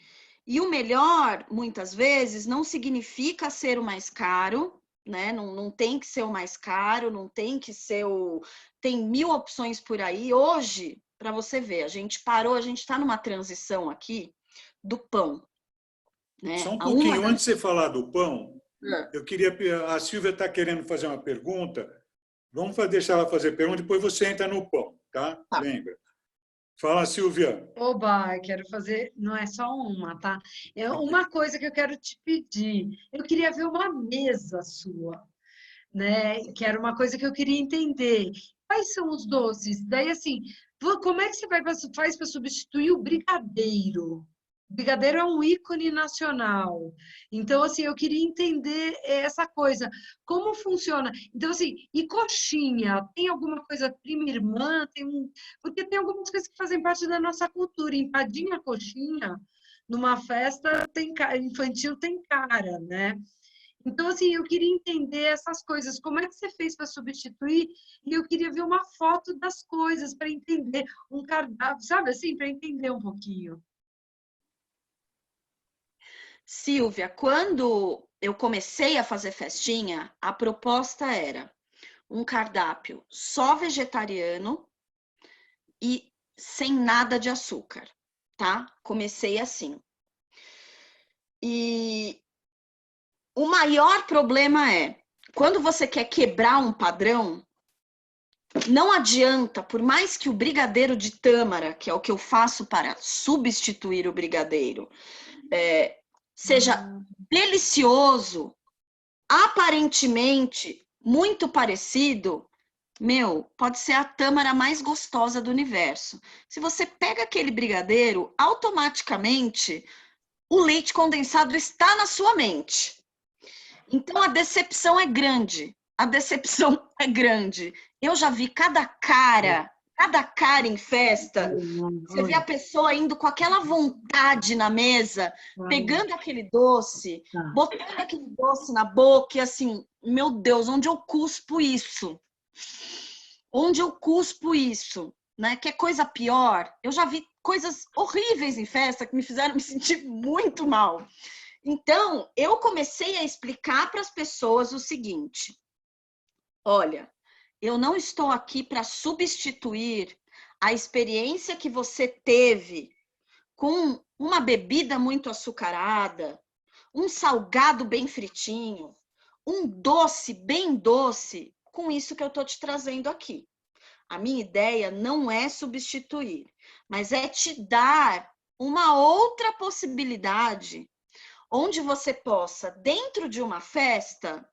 E o melhor, muitas vezes, não significa ser o mais caro, né? Não tem que ser o mais caro, não tem que ser Tem 1000 opções por aí. Hoje, para você ver, a gente está numa transição aqui do pão. Né? Só um pouquinho, antes de você falar do pão, eu queria... A Silvia está querendo fazer uma pergunta. Vamos deixar ela fazer a pergunta, depois você entra no pão, tá? Lembra? Fala, Silvia. Oba, quero fazer, não é só uma, tá? É uma coisa que eu quero te pedir. Eu queria ver uma mesa sua, né? Que era uma coisa que eu queria entender. Quais são os doces? Daí, assim, como é que você faz para substituir o brigadeiro? O brigadeiro é um ícone nacional. Então, assim, eu queria entender essa coisa. Como funciona? Então, assim, e coxinha? Tem alguma coisa prima irmã? Porque tem algumas coisas que fazem parte da nossa cultura. Empadinha, coxinha, numa festa infantil tem cara, né? Então, assim, eu queria entender essas coisas. Como é que você fez para substituir? E eu queria ver uma foto das coisas para entender um cardápio, sabe assim, para entender um pouquinho. Silvia, quando eu comecei a fazer festinha, a proposta era um cardápio só vegetariano e sem nada de açúcar, tá? Comecei assim. E o maior problema é, quando você quer quebrar um padrão, não adianta, por mais que o brigadeiro de tâmara, que é o que eu faço para substituir o brigadeiro, seja delicioso, aparentemente muito parecido, pode ser a tâmara mais gostosa do universo. Se você pega aquele brigadeiro, automaticamente o leite condensado está na sua mente. Então a decepção é grande. A decepção é grande. Eu já vi cada cara em festa, você vê a pessoa indo com aquela vontade na mesa, pegando aquele doce, botando aquele doce na boca e assim, meu Deus, onde eu cuspo isso? Onde eu cuspo isso? Né? Que é coisa pior. Eu já vi coisas horríveis em festa que me fizeram me sentir muito mal. Então, eu comecei a explicar para as pessoas o seguinte: olha, eu não estou aqui para substituir a experiência que você teve com uma bebida muito açucarada, um salgado bem fritinho, um doce bem doce, com isso que eu estou te trazendo aqui. A minha ideia não é substituir, mas é te dar uma outra possibilidade onde você possa, dentro de uma festa,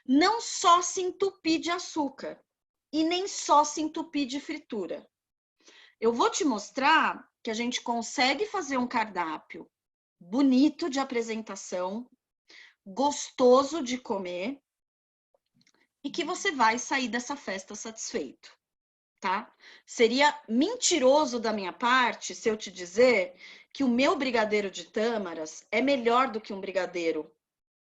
não só se entupir de açúcar e nem só se entupir de fritura. Eu vou te mostrar que a gente consegue fazer um cardápio bonito de apresentação, gostoso de comer e que você vai sair dessa festa satisfeito, tá? Seria mentiroso da minha parte se eu te dizer que o meu brigadeiro de tâmaras é melhor do que um brigadeiro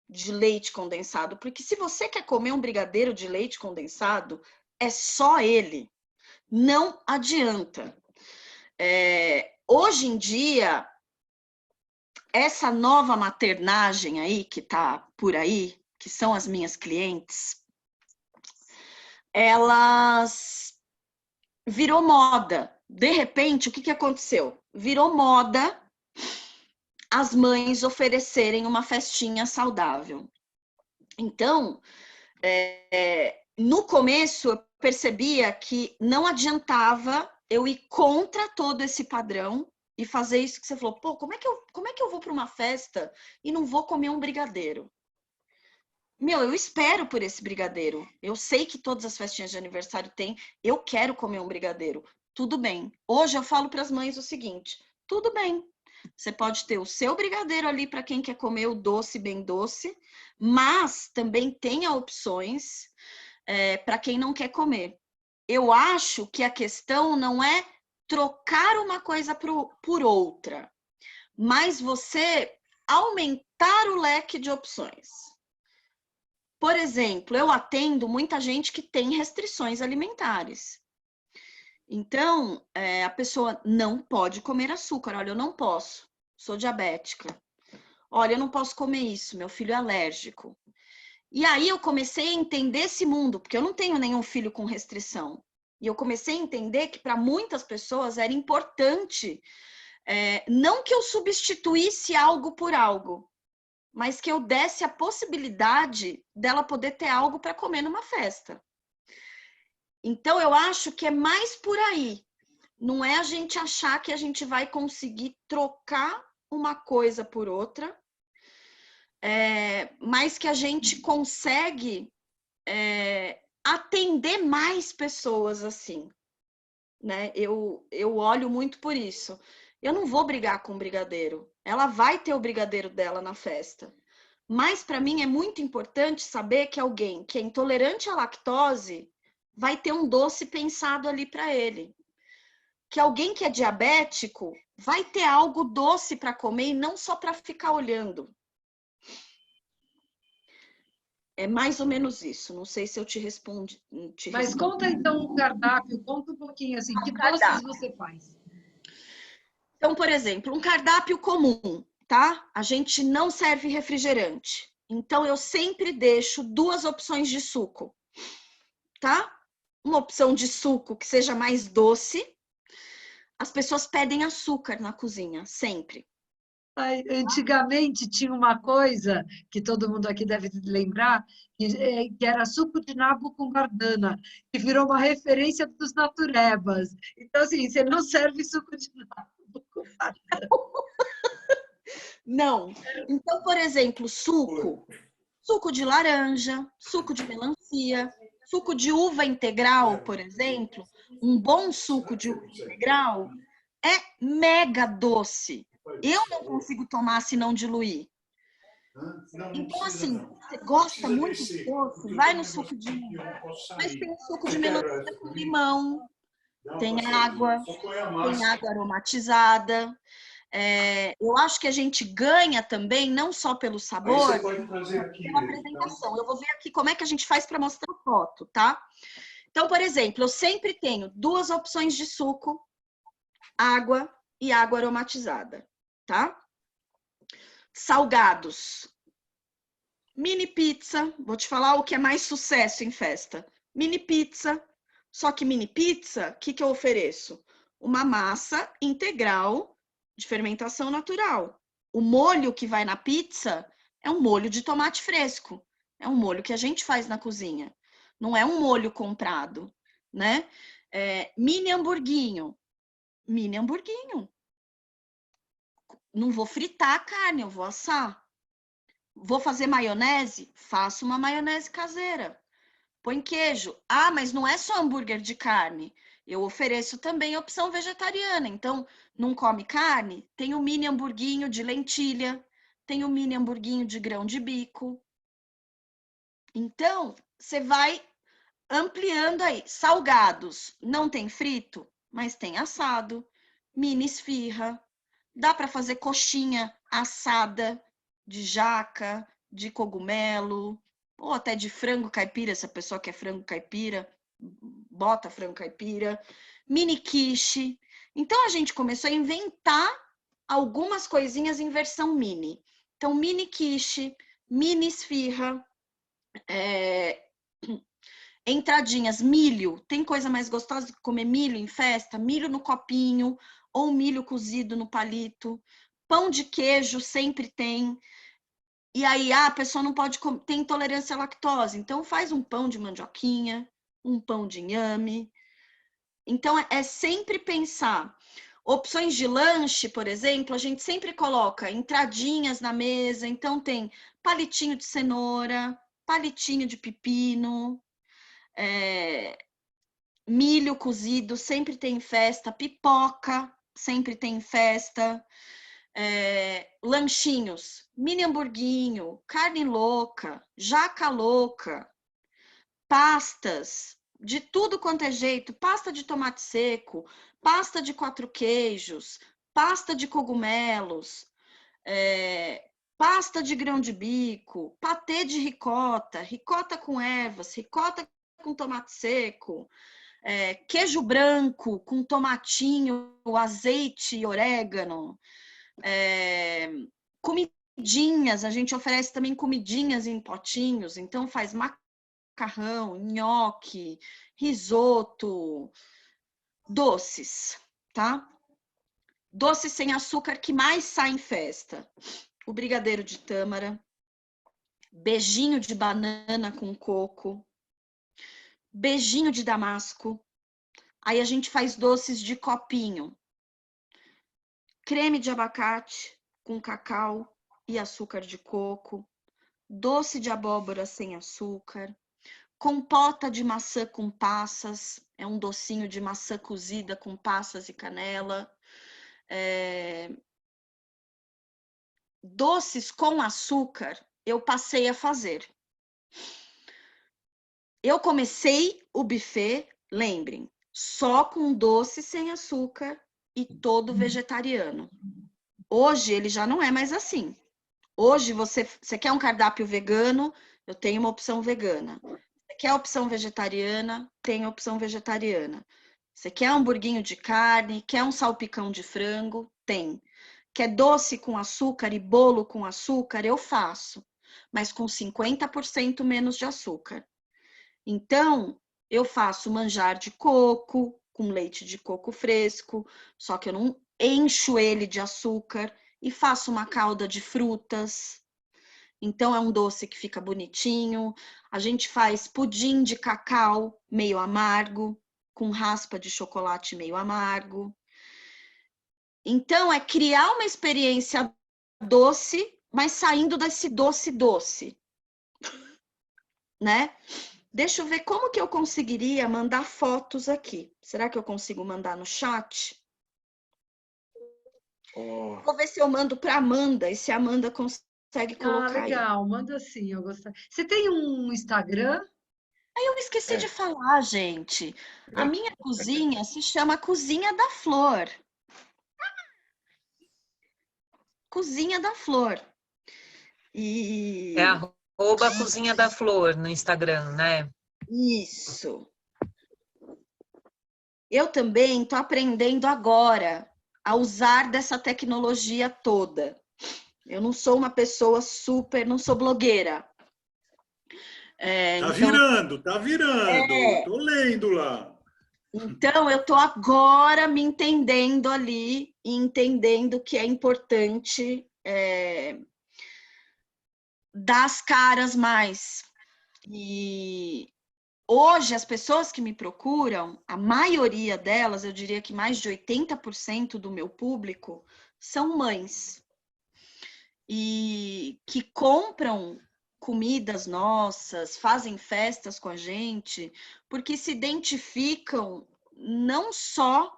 de leite condensado, porque se você quer comer um brigadeiro de leite condensado, é só ele. Não adianta. Hoje em dia, essa nova maternagem aí que tá por aí, que são as minhas clientes, elas virou moda. De repente, o que aconteceu? Virou moda as mães oferecerem uma festinha saudável. Então, no começo, eu percebia que não adiantava eu ir contra todo esse padrão e fazer isso que você falou. Pô, como é que eu vou para uma festa e não vou comer um brigadeiro? Meu, eu espero por esse brigadeiro. Eu sei que todas as festinhas de aniversário tem. Eu quero comer um brigadeiro. Tudo bem. Hoje eu falo para as mães o seguinte: tudo bem. Você pode ter o seu brigadeiro ali para quem quer comer o doce, bem doce, mas também tenha opções para quem não quer comer. Eu acho que a questão não é trocar uma coisa por outra, mas você aumentar o leque de opções. Por exemplo, eu atendo muita gente que tem restrições alimentares. Então, a pessoa não pode comer açúcar. Olha, eu não posso, sou diabética. Olha, eu não posso comer isso, meu filho é alérgico. E aí eu comecei a entender esse mundo, porque eu não tenho nenhum filho com restrição. E eu comecei a entender que para muitas pessoas era importante, não que eu substituísse algo por algo, mas que eu desse a possibilidade dela poder ter algo para comer numa festa. Então, eu acho que é mais por aí. Não é a gente achar que a gente vai conseguir trocar uma coisa por outra, mas que a gente consegue atender mais pessoas assim, né? Eu olho muito por isso. Eu não vou brigar com o brigadeiro. Ela vai ter o brigadeiro dela na festa. Mas, para mim, é muito importante saber que alguém que é intolerante à lactose vai ter um doce pensado ali para ele. Que alguém que é diabético vai ter algo doce para comer e não só para ficar olhando. É mais ou menos isso. Não sei se eu te respondi. Mas conta então o cardápio, conta um pouquinho assim, que doces você faz? Então, por exemplo, um cardápio comum, tá? A gente não serve refrigerante. Então, eu sempre deixo 2 opções de suco, tá? Uma opção de suco que seja mais doce. As pessoas pedem açúcar na cozinha, sempre. Antigamente tinha uma coisa que todo mundo aqui deve lembrar, que era suco de nabo com guardana, que virou uma referência dos naturebas. Então, assim, você não serve suco de nabo com guardana. Não. Então, por exemplo, suco de laranja, suco de melancia, suco de uva integral, por exemplo, um bom suco de uva integral é mega doce. Eu não consigo tomar se não diluir. Então, assim, você gosta muito de doce, vai no suco de uva. Mas tem suco de melancia com limão, tem água aromatizada. Eu acho que a gente ganha também, não só pelo sabor, pela apresentação. Eu vou ver aqui como é que a gente faz para mostrar foto, tá? Então, por exemplo, eu sempre tenho 2 opções de suco, água e água aromatizada, tá? Salgados. Mini pizza, vou te falar o que é mais sucesso em festa. Mini pizza, só que mini pizza, o que eu ofereço? Uma massa integral de fermentação natural. O molho que vai na pizza é um molho de tomate fresco. É um molho que a gente faz na cozinha. Não é um molho comprado, né? Mini hamburguinho. Mini hamburguinho. não vou fritar a carne, eu vou assar. Vou fazer maionese? Faço uma maionese caseira. Põe queijo. Ah, mas não é só hambúrguer de carne. Eu ofereço também opção vegetariana. Então, não come carne? Tem o mini hamburguinho de lentilha, tem o mini hamburguinho de grão de bico. Então, você vai ampliando aí. Salgados, não tem frito, mas tem assado, mini esfirra. Dá para fazer coxinha assada de jaca, de cogumelo, ou até de frango caipira, se a pessoa quer frango caipira, bota frango caipira, mini quiche. Então a gente começou a inventar algumas coisinhas em versão mini. Então, mini quiche, mini esfirra, entradinhas, milho. Tem coisa mais gostosa do que comer milho em festa? Milho no copinho ou milho cozido no palito. Pão de queijo sempre tem. E aí, a pessoa não pode comer, tem intolerância à lactose. Então, faz um pão de mandioquinha, um pão de inhame. Então, é sempre pensar. Opções de lanche, por exemplo, a gente sempre coloca entradinhas na mesa. Então, tem palitinho de cenoura, palitinho de pepino, milho cozido, sempre tem festa, pipoca, sempre tem festa, lanchinhos, mini hamburguinho, carne louca, jaca louca, pastas, de tudo quanto é jeito, pasta de tomate seco, pasta de 4 queijos, pasta de cogumelos, pasta de grão de bico, patê de ricota, ricota com ervas, ricota com tomate seco, queijo branco com tomatinho, azeite e orégano, comidinhas, a gente oferece também comidinhas em potinhos, então faz macarrão, nhoque, risoto, doces, tá? Doces sem açúcar que mais sai em festa. O brigadeiro de tâmara, beijinho de banana com coco, beijinho de damasco. Aí a gente faz doces de copinho. Creme de abacate com cacau e açúcar de coco. Doce de abóbora sem açúcar. Compota de maçã com passas. É um docinho de maçã cozida com passas e canela. Doces com açúcar, eu passei a fazer. Eu comecei o buffet, lembrem, só com doce sem açúcar e todo vegetariano. Hoje ele já não é mais assim. Hoje você quer um cardápio vegano, eu tenho uma opção vegana. Você quer opção vegetariana, tem opção vegetariana. Você quer um hamburguinho de carne, quer um salpicão de frango, tem. Quer doce com açúcar e bolo com açúcar, eu faço, mas com 50% menos de açúcar. Então, eu faço manjar de coco, com leite de coco fresco, só que eu não encho ele de açúcar, e faço uma calda de frutas. Então, é um doce que fica bonitinho. A gente faz pudim de cacau meio amargo, com raspa de chocolate meio amargo. Então, é criar uma experiência doce, mas saindo desse doce, né? Deixa eu ver como que eu conseguiria mandar fotos aqui. Será que eu consigo mandar no chat? Vou ver se eu mando para Amanda e se a Amanda consegue colocar aí. Legal, manda sim, eu gostaria. Você tem um Instagram? Aí eu esqueci de falar, gente. A minha cozinha se chama Cozinha da Flor. Cozinha da Flor. E... É @Cozinha da Flor no Instagram, né? Isso. Eu também estou aprendendo agora a usar dessa tecnologia toda. Eu não sou uma pessoa não sou blogueira. Tá virando. Tô lendo lá. Então, eu estou agora me entendendo ali e entendendo que é importante dar as caras mais. E hoje, as pessoas que me procuram, a maioria delas, eu diria que mais de 80% do meu público, são mães. e que compram comidas nossas, fazem festas com a gente, porque se identificam não só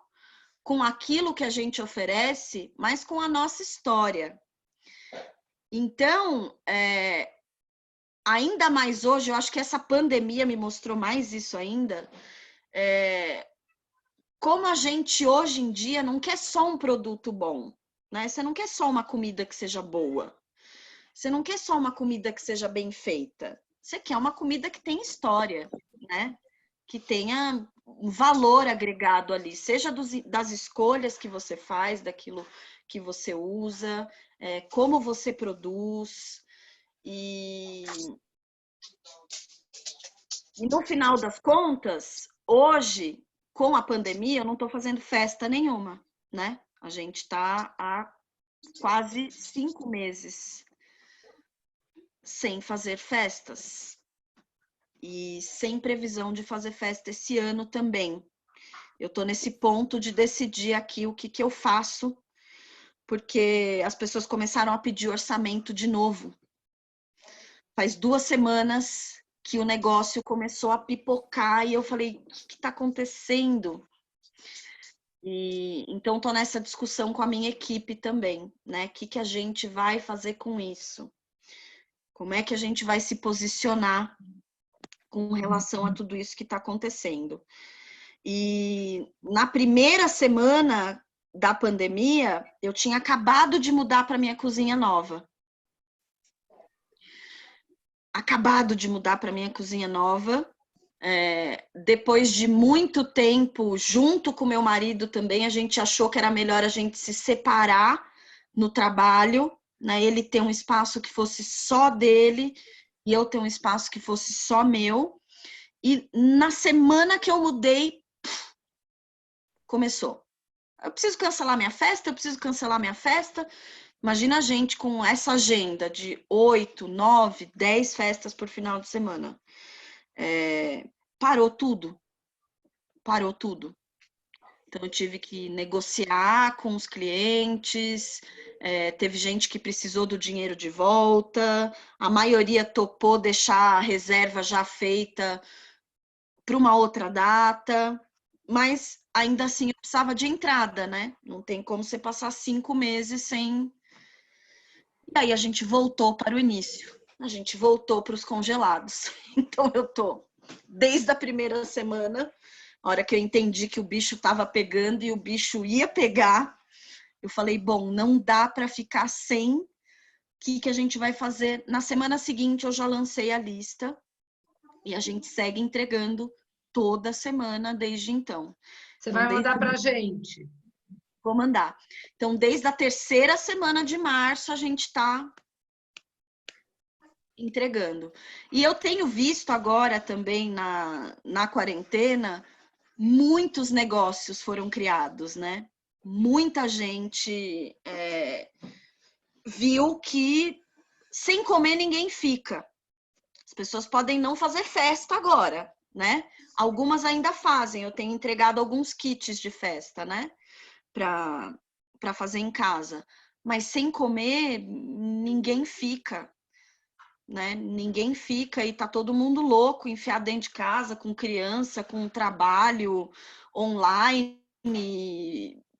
com aquilo que a gente oferece, mas com a nossa história. Então, ainda mais hoje, eu acho que essa pandemia me mostrou mais isso ainda, como a gente hoje em dia não quer só um produto bom, né? Você não quer só uma comida que seja boa. Você não quer só uma comida que seja bem feita. Você quer uma comida que tenha história, né? Que tenha um valor agregado ali, seja das escolhas que você faz, daquilo que você usa, como você produz. E no final das contas, hoje, com a pandemia, eu não estou fazendo festa nenhuma, né? A gente está há quase 5 meses sem fazer festas e sem previsão de fazer festa esse ano também. Eu estou nesse ponto de decidir aqui o que eu faço, porque as pessoas começaram a pedir orçamento de novo. Faz 2 semanas que o negócio começou a pipocar e eu falei, o que está acontecendo? E então estou nessa discussão com a minha equipe também, né? O que a gente vai fazer com isso? Como é que a gente vai se posicionar com relação a tudo isso que está acontecendo? E na primeira semana da pandemia, eu tinha acabado de mudar para minha cozinha nova. Depois de muito tempo, junto com meu marido também, a gente achou que era melhor a gente se separar no trabalho, né? Ele ter um espaço que fosse só dele e eu ter um espaço que fosse só meu. E na semana que eu mudei, começou. Eu preciso cancelar minha festa. Imagina a gente com essa agenda de 8, 9, 10 festas por final de semana. Parou tudo. Então, eu tive que negociar com os clientes, teve gente que precisou do dinheiro de volta, a maioria topou deixar a reserva já feita para uma outra data, mas ainda assim eu precisava de entrada, né? Não tem como você passar 5 meses sem... E aí a gente voltou para o início, a gente voltou para os congelados. Então eu tô desde a primeira semana, a hora que eu entendi que o bicho estava pegando e o bicho ia pegar, eu falei, bom, não dá para ficar sem. O que a gente vai fazer? Na semana seguinte eu já lancei a lista e a gente segue entregando toda semana desde então. Você vai mandar para a gente? Vou mandar. Então, desde a terceira semana de março, a gente está entregando. E eu tenho visto agora também na quarentena, muitos negócios foram criados, né? Muita gente viu que sem comer ninguém fica. As pessoas podem não fazer festa agora, né? Algumas ainda fazem. Eu tenho entregado alguns kits de festa, né? Para fazer em casa. Mas sem comer, ninguém fica, né? Ninguém fica e tá todo mundo louco, enfiado dentro de casa, com criança, com trabalho online.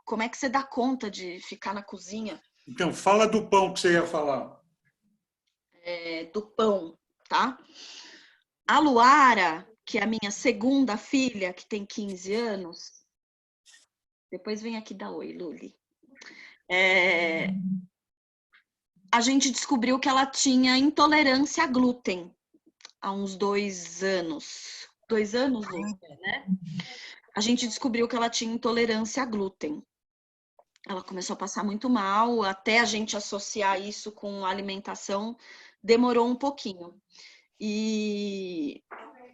Como é que você dá conta de ficar na cozinha? Então, fala do pão que você ia falar. Do pão, tá? A Luara, que é a minha segunda filha, que tem 15 anos, depois vem aqui dar oi, Luli. A gente descobriu que ela tinha intolerância a glúten há uns 2 anos. 2 anos, né? A gente descobriu que ela tinha intolerância a glúten. Ela começou a passar muito mal, até a gente associar isso com a alimentação, demorou um pouquinho. E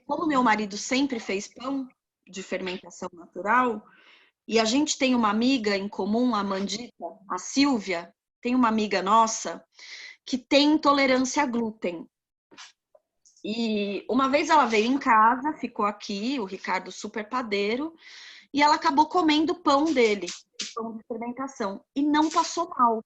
como meu marido sempre fez pão de fermentação natural, e a gente tem uma amiga em comum, a Mandita, a Silvia, tem uma amiga nossa que tem intolerância a glúten. E uma vez ela veio em casa, ficou aqui, o Ricardo super padeiro, e ela acabou comendo o pão dele, o pão de fermentação, e não passou mal.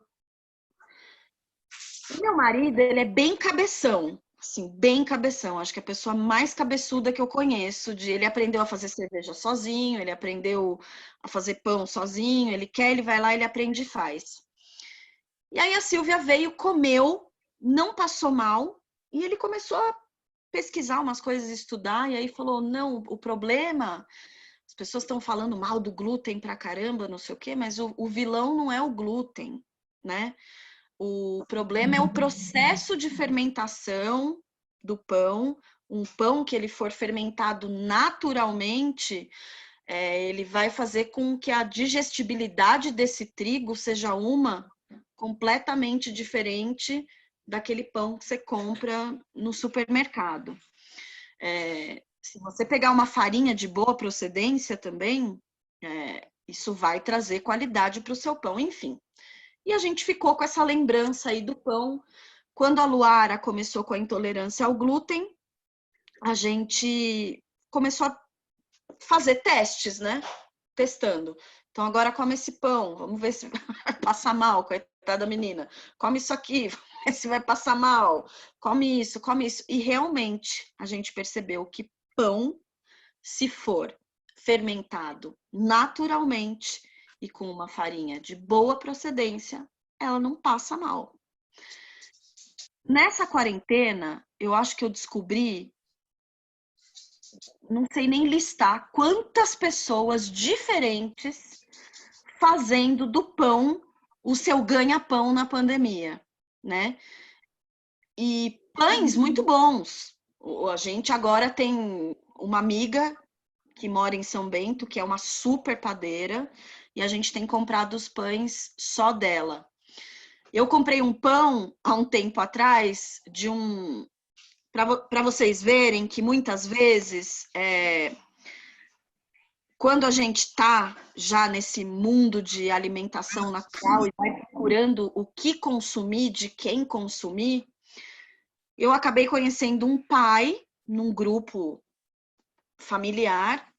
O meu marido, ele é bem cabeção, assim, bem cabeção. Acho que é a pessoa mais cabeçuda que eu conheço. Ele aprendeu a fazer cerveja sozinho, ele aprendeu a fazer pão sozinho, ele quer, ele vai lá, ele aprende e faz. E aí a Silvia veio, comeu, não passou mal, e ele começou a pesquisar umas coisas, estudar, e aí falou, não, o problema, as pessoas estão falando mal do glúten pra caramba, não sei o quê, mas o vilão não é o glúten, né? O problema é o processo de fermentação do pão. Um pão que ele for fermentado naturalmente, ele vai fazer com que a digestibilidade desse trigo seja uma completamente diferente daquele pão que você compra no supermercado. Se você pegar uma farinha de boa procedência também, isso vai trazer qualidade para o seu pão, enfim. E a gente ficou com essa lembrança aí do pão. Quando a Luara começou com a intolerância ao glúten, a gente começou a fazer testes, né? Testando. Então agora come esse pão, vamos ver se vai passar mal, coitada da menina. Come isso aqui, vamos ver se vai passar mal. Come isso, come isso. E realmente a gente percebeu que pão, se for fermentado naturalmente e com uma farinha de boa procedência, ela não passa mal. Nessa quarentena, eu acho que eu descobri, não sei nem listar, quantas pessoas diferentes fazendo do pão o seu ganha-pão na pandemia, né? E pães muito bons. A gente agora tem uma amiga que mora em São Bento, que é uma super padeira, e a gente tem comprado os pães só dela. Eu comprei um pão há um tempo atrás para vocês verem que muitas vezes quando a gente está já nesse mundo de alimentação natural e vai procurando o que consumir, de quem consumir, eu acabei conhecendo um pai num grupo familiar.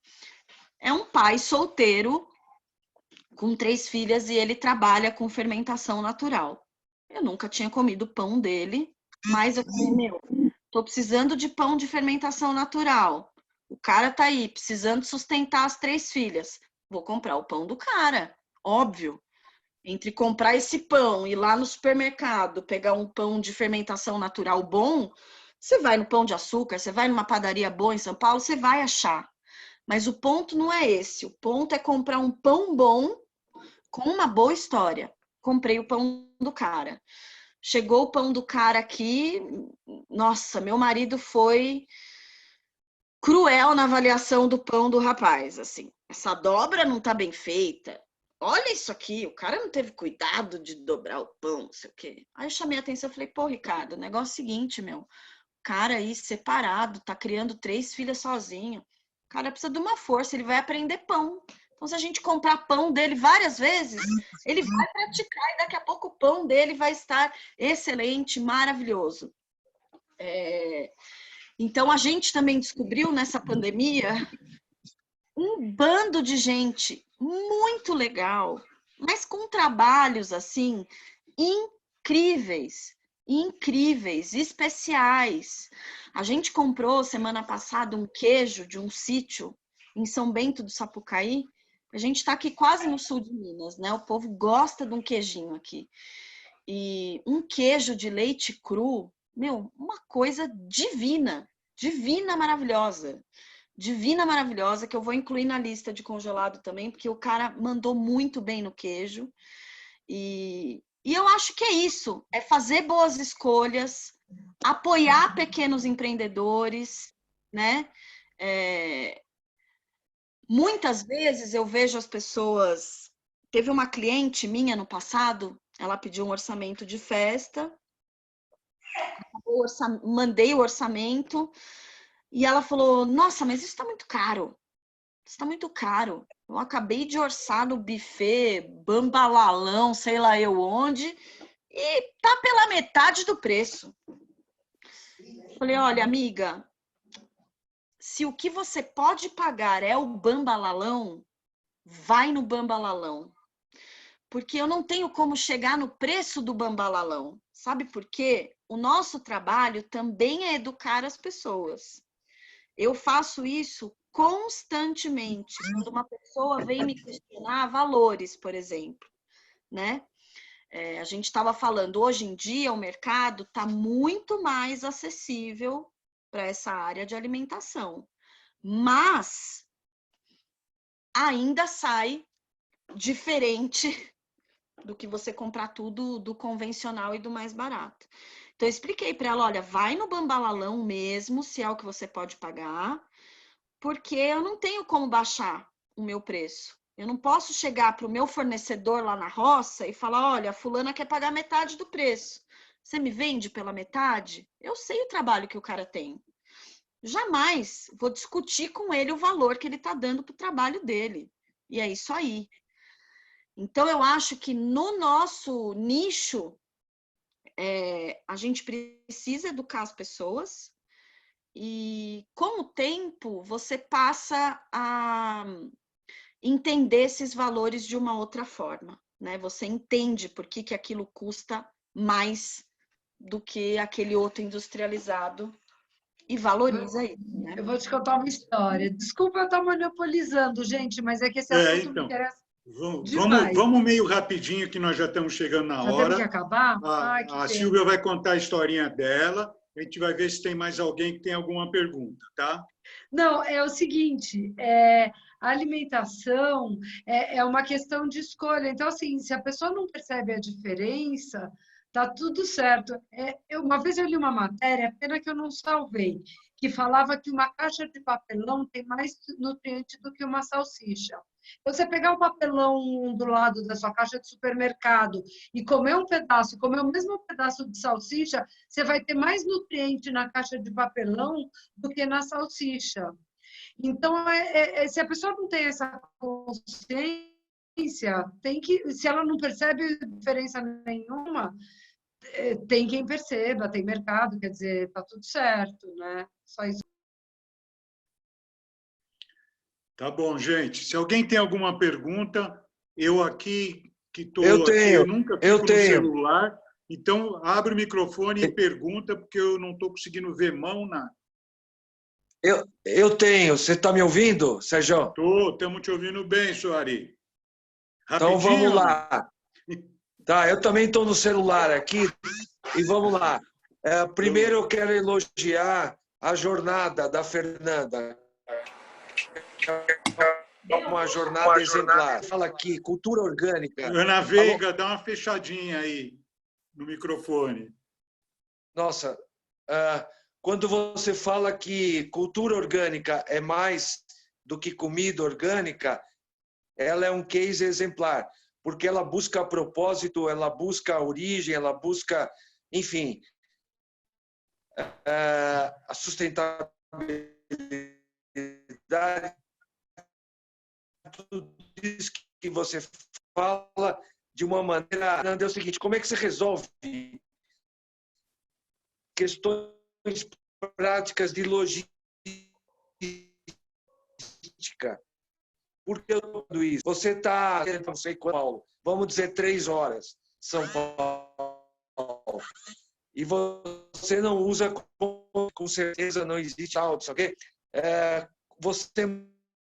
É um pai solteiro com 3 filhas e ele trabalha com fermentação natural. Eu nunca tinha comido pão dele, mas eu falei, tô precisando de pão de fermentação natural. O cara tá aí, precisando sustentar as 3 filhas. Vou comprar o pão do cara, óbvio. Entre comprar esse pão e ir lá no supermercado, pegar um pão de fermentação natural bom, você vai no Pão de Açúcar, você vai numa padaria boa em São Paulo, você vai achar. Mas o ponto não é esse. O ponto é comprar um pão bom com uma boa história. Comprei o pão do cara. Chegou o pão do cara aqui, nossa, meu marido foi cruel na avaliação do pão do rapaz, assim. Essa dobra não tá bem feita. Olha isso aqui, o cara não teve cuidado de dobrar o pão, não sei o quê. Aí eu chamei a atenção e falei, pô, Ricardo, o negócio é o seguinte, meu. O cara aí separado, tá criando 3 filhas sozinho. O cara precisa de uma força, ele vai aprender pão. Então, se a gente comprar pão dele várias vezes, ele vai praticar e daqui a pouco o pão dele vai estar excelente, maravilhoso. Então, a gente também descobriu nessa pandemia um bando de gente muito legal, mas com trabalhos assim incríveis, especiais. A gente comprou semana passada um queijo de um sítio em São Bento do Sapucaí. A gente está aqui quase no sul de Minas, né? O povo gosta de um queijinho aqui. E um queijo de leite cru, meu, uma coisa divina, divina maravilhosa. Divina maravilhosa, que eu vou incluir na lista de congelado também, porque o cara mandou muito bem no queijo. E eu acho que é isso, é fazer boas escolhas, apoiar pequenos empreendedores, né? Muitas vezes eu vejo as pessoas... Teve uma cliente minha no passado, ela pediu um orçamento de festa, mandei o orçamento, e ela falou, nossa, mas isso está muito caro. Isso está muito caro. Eu acabei de orçar no buffet, Bambalalão, sei lá eu onde, e tá pela metade do preço. Falei, olha, amiga, se o que você pode pagar é o Bambalalão, vai no Bambalalão. porque eu não tenho como chegar no preço do bambalalão. Sabe por quê? O nosso trabalho também é educar as pessoas. Eu faço isso constantemente. Quando uma pessoa vem me questionar valores, por exemplo, né? A gente estava falando, hoje em dia o mercado está muito mais acessível para essa área de alimentação, mas ainda sai diferente do que você comprar tudo do convencional e do mais barato. Então eu expliquei para ela, olha, vai no bambalalão mesmo, se é o que você pode pagar, porque eu não tenho como baixar o meu preço. Eu não posso chegar para o meu fornecedor lá na roça e falar, olha, a fulana quer pagar metade do preço. Você me vende pela metade? Eu sei o trabalho que o cara tem. Jamais vou discutir com ele o valor que ele está dando para o trabalho dele. E é isso aí. Então, eu acho que no nosso nicho, a gente precisa educar as pessoas e, com o tempo, você passa a entender esses valores de uma outra forma, né? Você entende por que aquilo custa mais do que aquele outro industrializado e valoriza isso, né? Eu vou te contar uma história. Desculpa eu estar monopolizando, gente, mas é que esse assunto me interessa demais. Vamos meio rapidinho, que nós já estamos chegando na Já hora. temos que acabar? A Silvia vai contar a historinha dela. A gente vai ver se tem mais alguém que tem alguma pergunta, tá? Não, é o seguinte, a alimentação é uma questão de escolha. Então, assim, se a pessoa não percebe a diferença, tá tudo certo. Uma vez eu li uma matéria, pena que eu não salvei, que falava que uma caixa de papelão tem mais nutriente do que uma salsicha. Você pegar o papelão do lado da sua caixa de supermercado e comer um pedaço, comer o mesmo pedaço de salsicha, você vai ter mais nutriente na caixa de papelão do que na salsicha. Então, se a pessoa não tem essa consciência, se ela não percebe diferença nenhuma, tem quem perceba, tem mercado, quer dizer, tá tudo certo, né? Só isso. Tá bom, gente. Se alguém tem alguma pergunta, eu aqui, que estou aqui, eu nunca fico no celular, então abre o microfone e pergunta, porque eu não estou conseguindo ver mão na... Eu tenho. Você está me ouvindo, Sérgio? Estamos te ouvindo bem, Soari. Então vamos lá. Tá, eu também estou no celular aqui e vamos lá. Primeiro eu quero elogiar a jornada da Fernanda. Uma jornada exemplar. Fala aqui, cultura orgânica. Ana Veiga, dá uma fechadinha aí no microfone. Nossa, quando você fala que cultura orgânica é mais do que comida orgânica, ela é um case exemplar, porque ela busca propósito, ela busca a origem, ela busca, enfim, a sustentabilidade, tudo isso que você fala de uma maneira... É o seguinte, como é que você resolve questões práticas de logística? Por que eu estou falando isso? Você está, não sei qual, Paulo, vamos dizer 3 horas, São Paulo, e você não usa, com certeza não existe áudio, ok? Você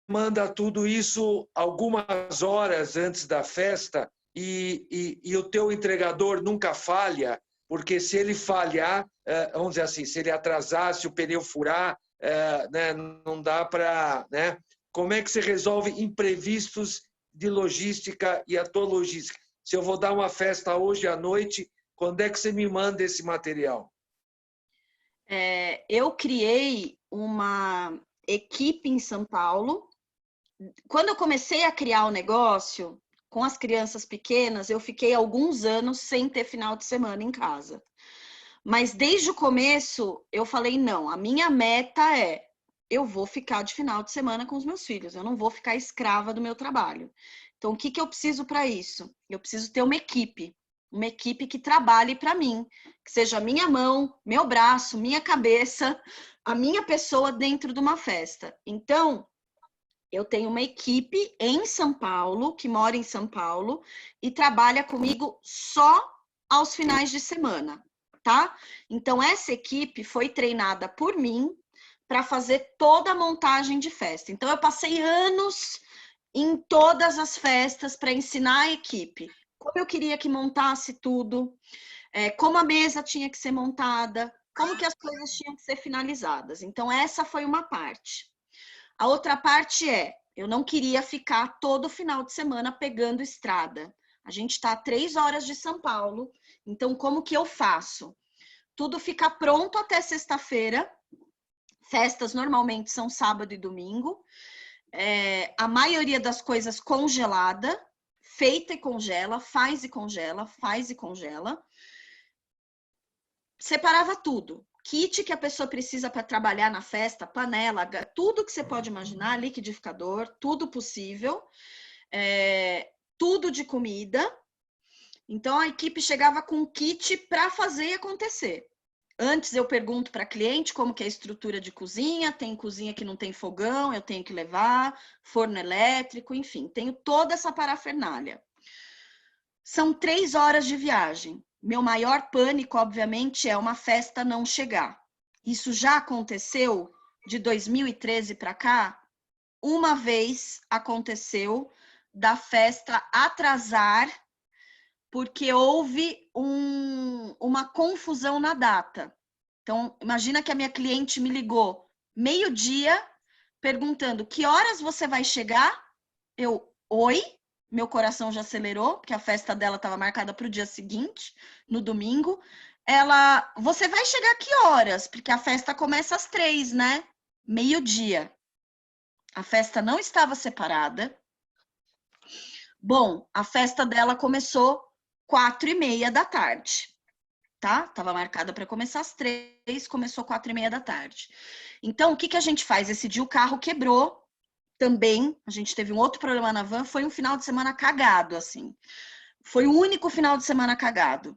manda tudo isso algumas horas antes da festa e o teu entregador nunca falha, porque se ele falhar, vamos dizer assim, se ele atrasar, se o pneu furar, né, não dá para... Né? Como é que você resolve imprevistos de logística e a tua logística? Se eu vou dar uma festa hoje à noite, quando é que você me manda esse material? Eu criei uma equipe em São Paulo. Quando eu comecei a criar o negócio, com as crianças pequenas, eu fiquei alguns anos sem ter final de semana em casa. Mas desde o começo, eu falei, não, a minha meta eu vou ficar de final de semana com os meus filhos, eu não vou ficar escrava do meu trabalho. Então, o que eu preciso para isso? Eu preciso ter uma equipe que trabalhe para mim, que seja minha mão, meu braço, minha cabeça, a minha pessoa dentro de uma festa. Então, Eu tenho uma equipe em São Paulo, que mora em São Paulo, e trabalha comigo só aos finais de semana, tá? Então, essa equipe foi treinada por mim para fazer toda a montagem de festa. Então, eu passei anos em todas as festas para ensinar a equipe como eu queria que montasse tudo, como a mesa tinha que ser montada, como que as coisas tinham que ser finalizadas. Então, essa foi uma parte. A outra parte eu não queria ficar todo final de semana pegando estrada. A gente está a 3 horas de São Paulo, então como que eu faço? Tudo fica pronto até sexta-feira. Festas normalmente são sábado e domingo. A maioria das coisas congelada, feita e congela, faz e congela, faz e congela. Separava tudo. Kit que a pessoa precisa para trabalhar na festa, panela, tudo que você pode imaginar, liquidificador, tudo possível, tudo de comida. Então, a equipe chegava com kit para fazer acontecer. Antes eu pergunto para a cliente como que é a estrutura de cozinha, tem cozinha que não tem fogão, eu tenho que levar, forno elétrico, enfim, tenho toda essa parafernália. São 3 horas de viagem. Meu maior pânico, obviamente, é uma festa não chegar. Isso já aconteceu de 2013 para cá. Uma vez aconteceu da festa atrasar, porque houve uma confusão na data. Então, imagina que a minha cliente me ligou meio-dia, perguntando que horas você vai chegar? Eu, oi? Meu coração já acelerou, porque a festa dela estava marcada para o dia seguinte, no domingo. Ela, você vai chegar que horas? Porque a festa começa às 3, né? Meio-dia. A festa não estava separada. Bom, a festa dela começou 4:30 da tarde, tá? Estava marcada para começar às 3, começou 4:30 da tarde. Então, o que que a gente faz? Esse dia o carro quebrou. Também, a gente teve um outro problema na van, foi um final de semana cagado, assim. Foi o único final de semana cagado.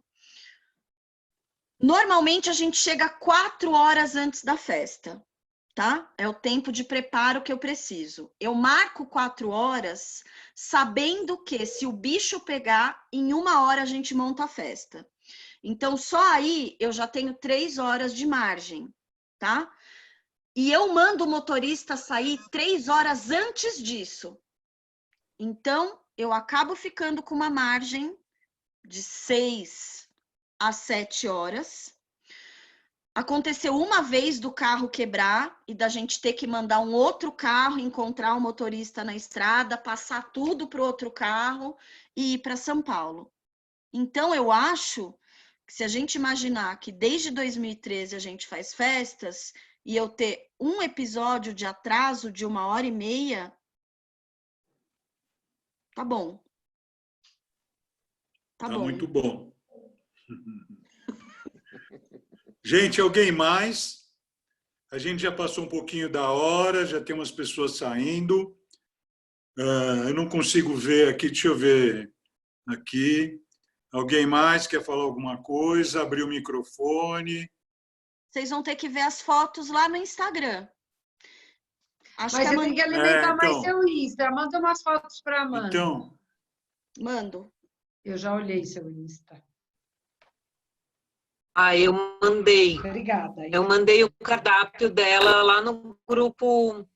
Normalmente, a gente chega 4 horas antes da festa, tá? É o tempo de preparo que eu preciso. Eu marco 4 horas, sabendo que se o bicho pegar, em 1 hora a gente monta a festa. Então, só aí eu já tenho 3 horas de margem, tá? E eu mando o motorista sair 3 horas antes disso. Então, eu acabo ficando com uma margem de 6 a 7 horas. Aconteceu uma vez do carro quebrar e da gente ter que mandar um outro carro, encontrar um motorista na estrada, passar tudo para o outro carro e ir para São Paulo. Então, eu acho que se a gente imaginar que desde 2013 a gente faz festas, e eu ter um episódio de atraso de 1h30, tá bom. Tá bom. Muito bom. Gente, alguém mais? A gente já passou um pouquinho da hora, já tem umas pessoas saindo. Eu não consigo ver aqui, deixa eu ver aqui. Alguém mais quer falar alguma coisa? Abrir o microfone. Vocês vão ter que ver as fotos lá no Instagram. Mas você tem que alimentar mais seu Insta. Manda umas fotos para a Amanda. Então. Mando. Eu já olhei seu Insta. Eu mandei. Obrigada. Eu mandei o cardápio dela lá no grupo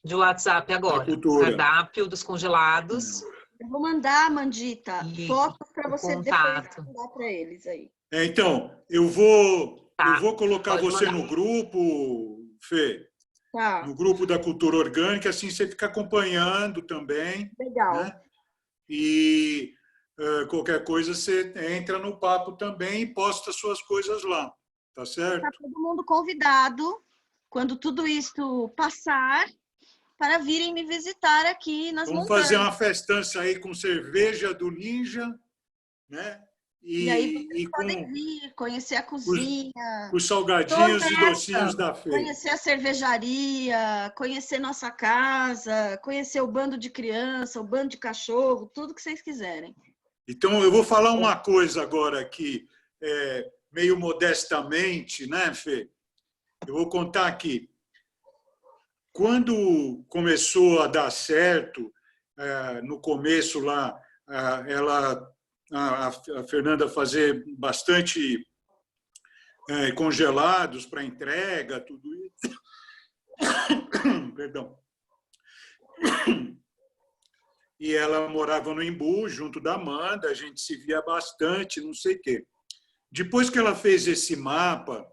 de WhatsApp agora. O cardápio dos congelados. Eu vou mandar, Mandita, fotos para você depois mandar para eles aí. Então, eu vou colocar você no grupo, Fê. Tá. No grupo da Cultura Orgânica, assim você fica acompanhando também. Legal. Né? E qualquer coisa você entra no papo também e posta suas coisas lá. Tá certo? Está todo mundo convidado, quando tudo isto passar, para virem me visitar aqui nas montanhas. Vamos fazer uma festança aí com cerveja do Ninja, né? E aí vocês podem vir, conhecer a cozinha. Os salgadinhos e docinhos da feira. Conhecer a cervejaria, conhecer nossa casa, conhecer o bando de criança, o bando de cachorro, tudo que vocês quiserem. Então, eu vou falar uma coisa agora aqui, meio modestamente, né, Fê? Eu vou contar aqui. quando começou a dar certo, no começo lá, a Fernanda fazer bastante congelados para entrega, tudo isso. Perdão. E ela morava no Embu, junto da Amanda, a gente se via bastante, não sei o quê. Depois que ela fez esse mapa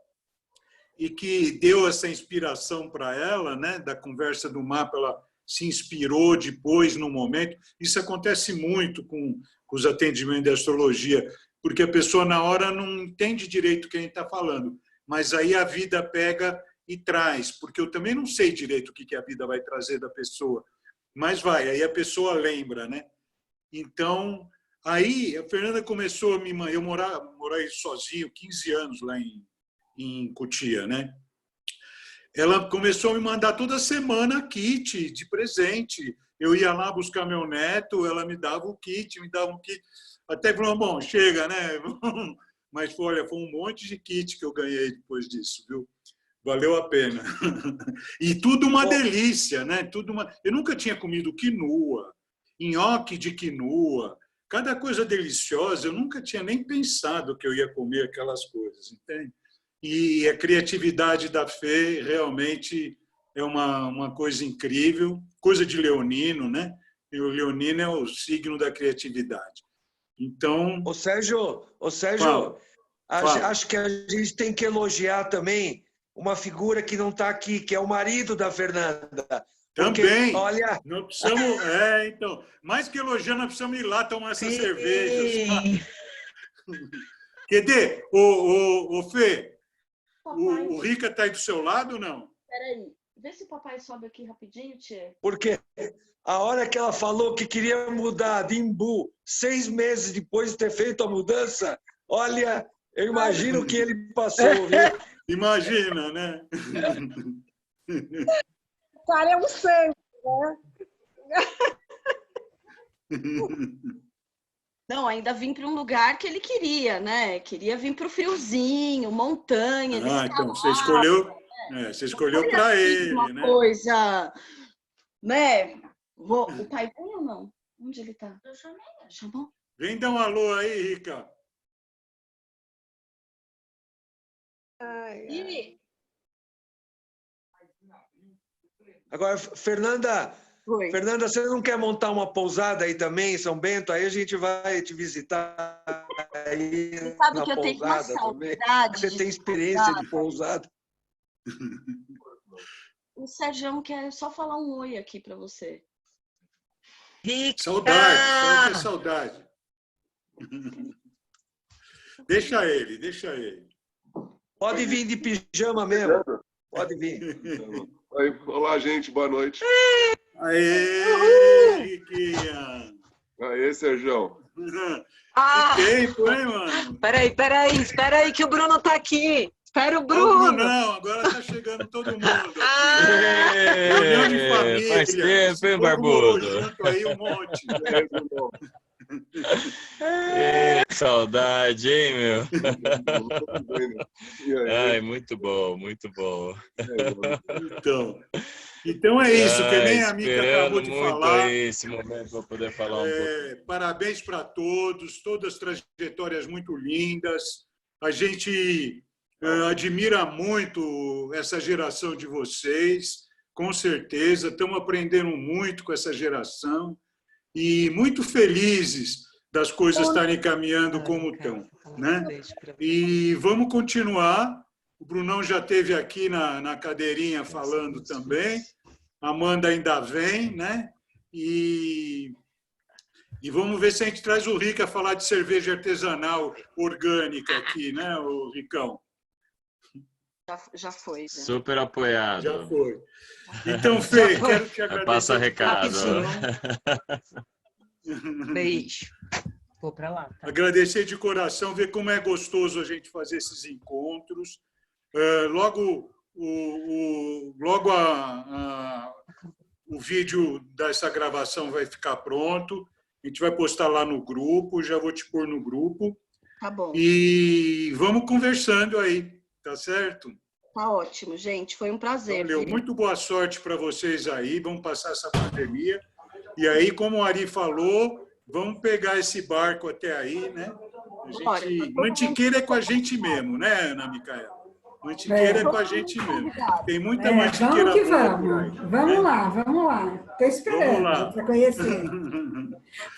e que deu essa inspiração para ela, né, da conversa do mapa, ela se inspirou depois, no momento. Isso acontece muito com os atendimentos de astrologia, porque a pessoa, na hora, não entende direito o que a gente está falando, mas aí a vida pega e traz, porque eu também não sei direito o que a vida vai trazer da pessoa, mas vai, aí a pessoa lembra, né? Então, aí a Fernanda começou a me... Eu morei sozinho 15 anos lá em Cotia, né? Ela começou a me mandar toda semana kit de presente. Eu ia lá buscar meu neto, ela me dava o kit, Até falou, bom, chega, né? Mas, olha, foi um monte de kit que eu ganhei depois disso, viu? Valeu a pena. E tudo uma delícia, né? Eu nunca tinha comido quinoa, nhoque de quinoa, cada coisa deliciosa. Eu nunca tinha nem pensado que eu ia comer aquelas coisas, entende? E a criatividade da Fê realmente é uma coisa incrível, coisa de leonino, né? E o leonino é o signo da criatividade. Então... Ô Sérgio, fala. Acho que a gente tem que elogiar também uma figura que não está aqui, que é o marido da Fernanda. Porque, também. Olha... Não precisamos... então, mais que elogiar, nós precisamos ir lá tomar essa cerveja. Quer dizer, ô Fê, o Rica está aí do seu lado ou não? Peraí, vê se o papai sobe aqui rapidinho, tia. Porque a hora que ela falou que queria mudar de Embu 6 meses depois de ter feito a mudança, olha, eu imagino o que ele passou, viu? Imagina, né? O cara é um sangue, né? Não, ainda vim para um lugar que ele queria, né? Queria vir para o friozinho, montanha. Então você escolheu para ele, uma né? Coisa, né? O pai vem ou não? Onde ele está? Eu chamei. Chamou? Vem dar um alô aí, Rica. Agora, Fernanda, você não quer montar uma pousada aí também em São Bento? Aí a gente vai te visitar aí sabe na que eu tenho uma pousada também. saudade. Você tem experiência de pousada. O Sérgio quer só falar um oi aqui para você. Rica! Saudade, que saudade. Deixa ele. Pode vir de pijama mesmo. Pode vir. Olá, gente. Boa noite. Aê, Riquinha. Aê, Sérgio. Que tempo, hein, mano? Espera aí que o Bruno tá aqui. Espera o Bruno. Bruno. Não, agora tá chegando todo mundo. Reunião de família. Faz tempo, hein, Barbudo? Junto aí um monte. Saudade, hein, meu? Ai, muito bom. Então é isso, que nem a Mica acabou de falar. Esse momento para poder falar um pouco. Parabéns para todos, todas trajetórias muito lindas. A gente admira muito essa geração de vocês, com certeza. Estamos aprendendo muito com essa geração e muito felizes das coisas estarem caminhando como estão, né? E vamos continuar. O Brunão já esteve aqui na cadeirinha falando também. A Amanda ainda vem, né? E vamos ver se a gente traz o Rica a falar de cerveja artesanal orgânica aqui, né, o Ricão? Já foi. Já. Super apoiado. Já foi. Então, Fê, quero te agradecer. Passa recado. Beijo. Vou para lá. Tá? Agradecer de coração, ver como é gostoso a gente fazer esses encontros. Logo o vídeo dessa gravação vai ficar pronto. A gente vai postar lá no grupo, já vou te pôr no grupo. Tá bom. E vamos conversando aí, tá certo? Tá ótimo, gente. Foi um prazer. Valeu. Muito boa sorte para vocês aí. Vamos passar essa pandemia. E aí, como o Ari falou, vamos pegar esse barco até aí, né? Mantiqueira é com a gente mesmo, né, Ana Micaela? Mantiqueira é com a gente mesmo. Tem muita mantiqueira. Vamos que vamos. Vamos lá, vamos lá. Estou esperando para conhecer.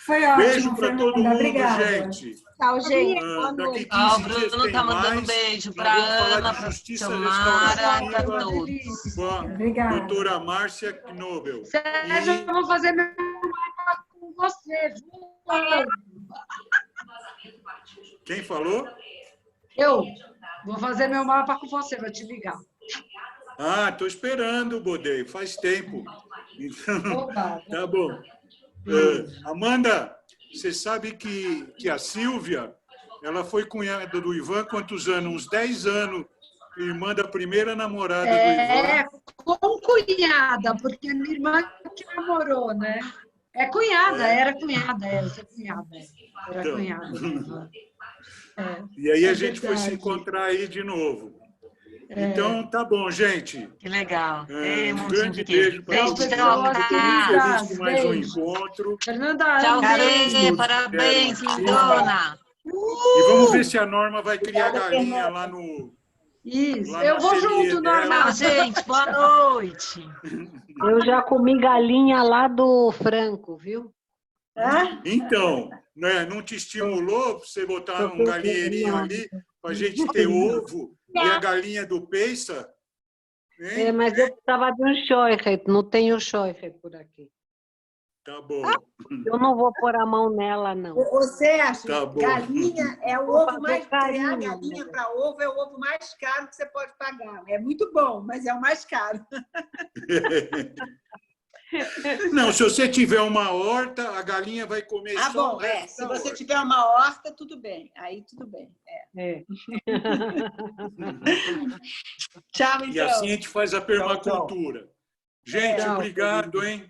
Foi ótimo. Beijo para todo mundo, gente. Tchau, gente. Daqui 15 dias Bruno tá mandando beijo para Ana, para Samara, para todos. Obrigada. Doutora Márcia Knobel. Sérgio, eu vou fazer meu mapa com você. Quem falou? Eu vou fazer meu mapa com você, vou te ligar. Ah, estou esperando, Bodei. Faz tempo. Então, tá bom. Amanda, você sabe que a Silvia, ela foi cunhada do Ivan quantos anos? Uns 10 anos. Irmã da primeira namorada do Ivan. Com cunhada, porque minha irmã que namorou, né? Era cunhada. Era cunhada. Era Então. cunhada. E aí a gente foi se encontrar aí de novo. Então, tá bom, gente. Que legal. Um grande beijo para todos. Tchau, Estou muito feliz com mais um encontro. Fernanda, tchau, Rê. Parabéns, lindona. E vamos ver se a Norma vai criar galinha lá no... Isso, lá eu na vou ateliê junto, dela. Norma. Gente, boa noite. Eu já comi galinha lá do Franco, viu? Então, né, não te estimulou para você botar um galinheirinho ali para a gente ter ovo e a galinha do peixa? Hein? Mas eu precisava de um Scheucher, não tenho Scheucher por aqui. Tá bom. Eu não vou pôr a mão nela, não. Ô, Sérgio, Tá bom. galinha é o ovo mais caro. Criar galinha para ovo é o ovo mais caro que você pode pagar. É muito bom, mas é o mais caro. Não, se você tiver uma horta, a galinha vai comer só Bom, o resto se da você horta. tiver uma horta, tudo bem. Aí tudo bem. Tchau, então. E assim a gente faz a permacultura. Gente, Tchau. obrigado, hein?